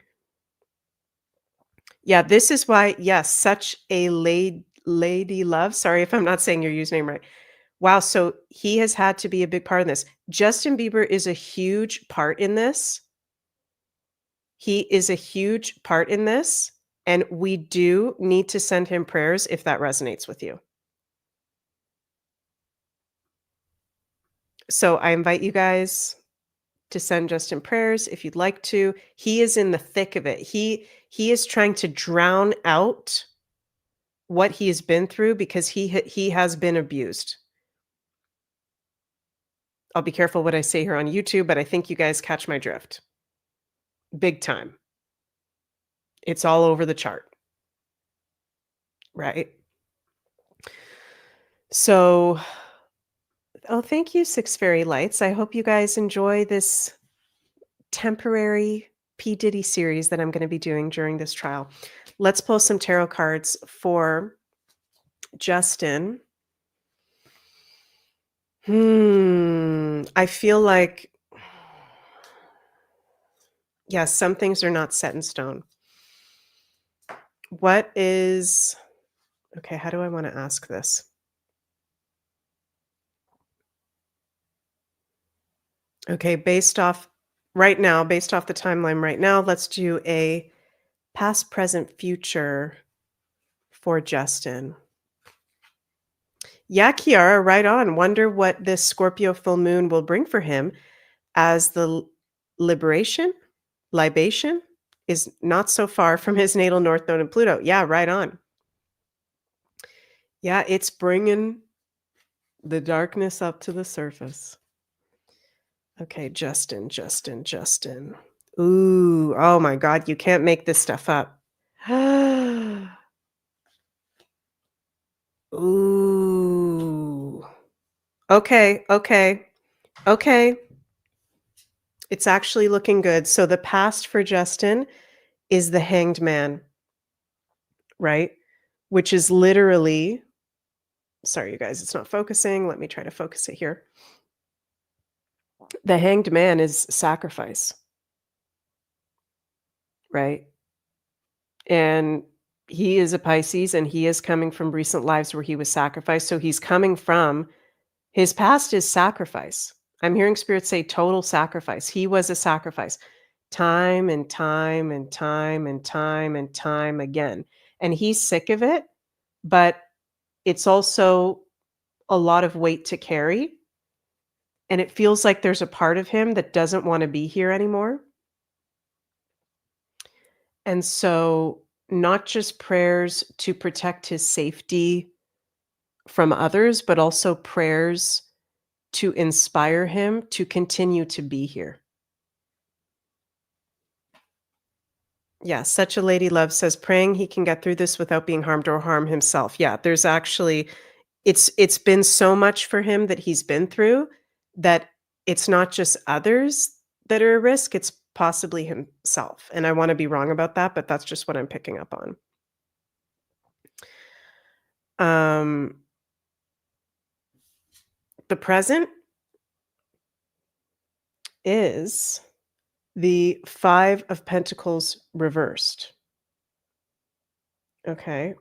Yeah, this is why, yes, such a lady love. Sorry if I'm not saying your username right. Wow, so he has had to be a big part in this. Justin Bieber is a huge part in this. He is a huge part in this, and we do need to send him prayers if that resonates with you. So I invite you guys to send Justin prayers if you'd like to. He is in the thick of it. He is trying to drown out what he has been through because he has been abused. I'll be careful what I say here on YouTube, but I think you guys catch my drift. Big time. It's all over the chart. Right? So, oh, thank you, Six Fairy Lights. I hope you guys enjoy this temporary P. Diddy series that I'm going to be doing during this trial. Let's pull some tarot cards for Justin. I feel like, yeah, some things are not set in stone. What is, okay, how do I want to ask this? Okay, based off the timeline right now, let's do a past, present, future for Justin. Yeah, Kiara, right on. Wonder what this Scorpio full moon will bring for him as the libation is not so far from his natal North Node and Pluto. Yeah, right on. Yeah, it's bringing the darkness up to the surface. Okay, Justin. Ooh, oh my God, you can't make this stuff up. Ooh. Okay. It's actually looking good. So the past for Justin is the Hanged Man, right? Which is literally, sorry, you guys, it's not focusing. Let me try to focus it here. The Hanged Man is sacrifice, right? And he is a Pisces, and he is coming from recent lives where he was sacrificed. So he's coming from, his past is sacrifice. I'm hearing Spirit say total sacrifice. He was a sacrifice time and time and time and time and time again. And he's sick of it, but it's also a lot of weight to carry. And it feels like there's a part of him that doesn't want to be here anymore. And so, not just prayers to protect his safety from others, but also prayers to inspire him to continue to be here. Yeah, such a lady love says praying he can get through this without being harmed or harm himself. Yeah, there's actually, it's been so much for him that he's been through that it's not just others that are a risk, it's possibly himself. And I want to be wrong about that, but that's just what I'm picking up on. The present is the Five of Pentacles reversed. Okay.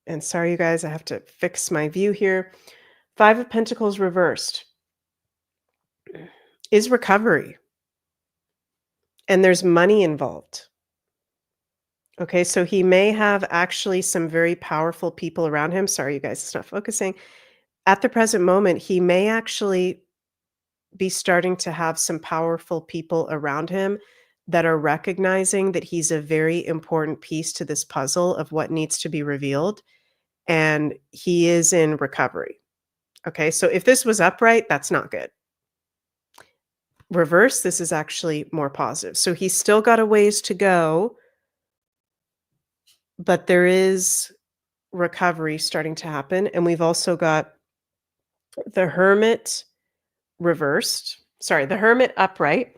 And sorry, you guys, I have to fix my view here. Five of Pentacles reversed is recovery. And there's money involved. Okay, so he may have actually some very powerful people around him. Sorry, you guys, it's not focusing. At the present moment, he may actually be starting to have some powerful people around him that are recognizing that he's a very important piece to this puzzle of what needs to be revealed. And he is in recovery. Okay, so if this was upright, that's not good. Reverse, this is actually more positive. So he's still got a ways to go, but there is recovery starting to happen. And we've also got the Hermit reversed. Sorry, the Hermit upright,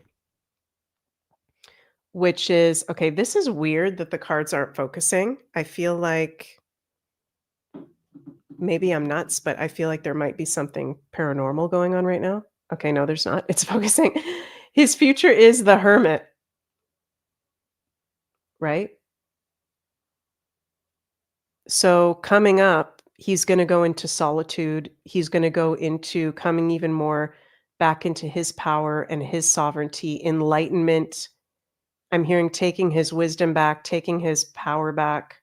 which is, okay, this is weird that the cards aren't focusing. I feel like maybe I'm nuts, but I feel like there might be something paranormal going on right now. Okay, no, there's not. It's focusing. His future is the hermit, right? So coming up, he's going to go into solitude. He's going to go into coming even more back into his power and his sovereignty, enlightenment. I'm hearing taking his wisdom back, taking his power back.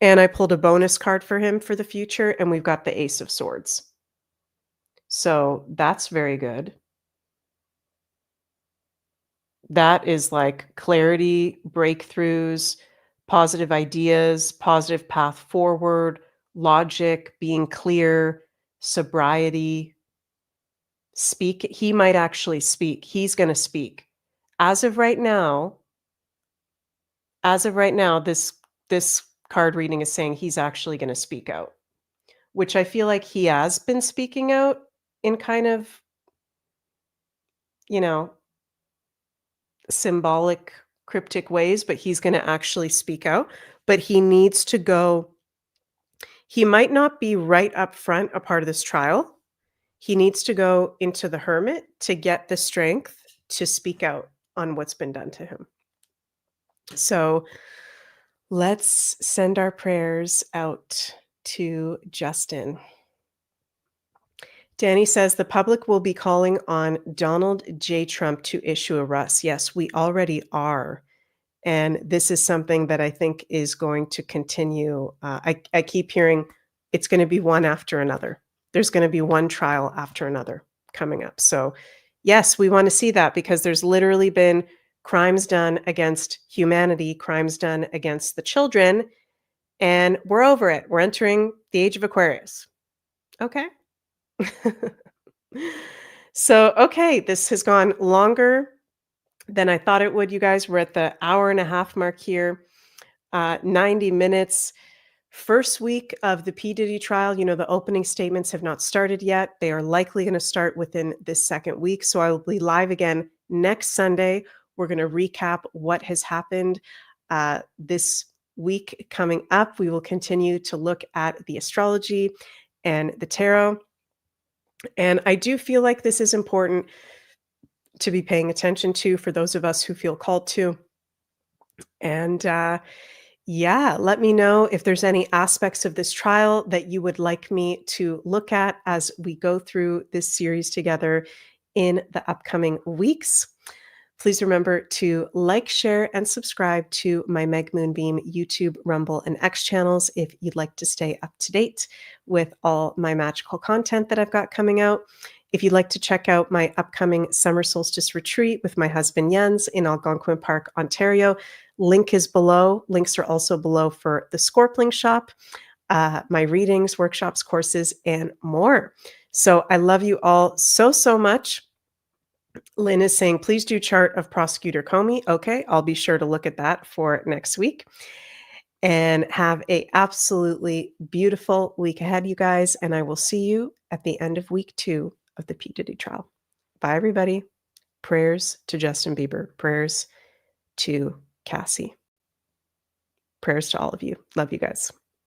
And I pulled a bonus card for him for the future, and we've got the Ace of Swords. So that's very good. That is like clarity, breakthroughs, positive ideas, positive path forward, logic, being clear, sobriety. Speak. He might actually speak. He's going to speak. As of right now, this card reading is saying he's actually going to speak out, which I feel like he has been speaking out in kind of, you know, symbolic, cryptic ways, but he's going to actually speak out. But he needs to go. He might not be right up front a part of this trial. He needs to go into the hermit to get the strength to speak out on what's been done to him. So let's send our prayers out to Justin. Danny says the public will be calling on Donald J. Trump to issue arrests. Yes, we already are. And this is something that I think is going to continue. I keep hearing it's going to be one after another. There's going to be one trial after another coming up. So yes, we want to see that because there's literally been crimes done against humanity, crimes done against the children, and we're over it. We're entering the age of Aquarius. Okay. So, okay, this has gone longer than I thought it would, you guys. We're at the hour and a half mark here, 90 minutes. First week of the P. Diddy trial, you know, the opening statements have not started yet. They are likely going to start within this second week. So I will be live again next Sunday. We're going to recap what has happened this week coming up. We will continue to look at the astrology and the tarot. And I do feel like this is important to be paying attention to for those of us who feel called to. And yeah, let me know if there's any aspects of this trial that you would like me to look at as we go through this series together in the upcoming weeks. Please remember to like, share, and subscribe to my Meg Moonbeam YouTube, Rumble, and X channels if you'd like to stay up to date with all my magical content that I've got coming out. If you'd like to check out my upcoming summer solstice retreat with my husband Jens in Algonquin Park, Ontario, link is below. Links are also below for the Scorpling shop, my readings, workshops, courses, and more. So I love you all so, so much. Lynn is saying, please do chart of Prosecutor Comey. Okay, I'll be sure to look at that for next week. And have a absolutely beautiful week ahead, you guys. And I will see you at the end of week 2 of the P. Diddy trial. Bye, everybody. Prayers to Justin Bieber. Prayers to Cassie. Prayers to all of you. Love you guys.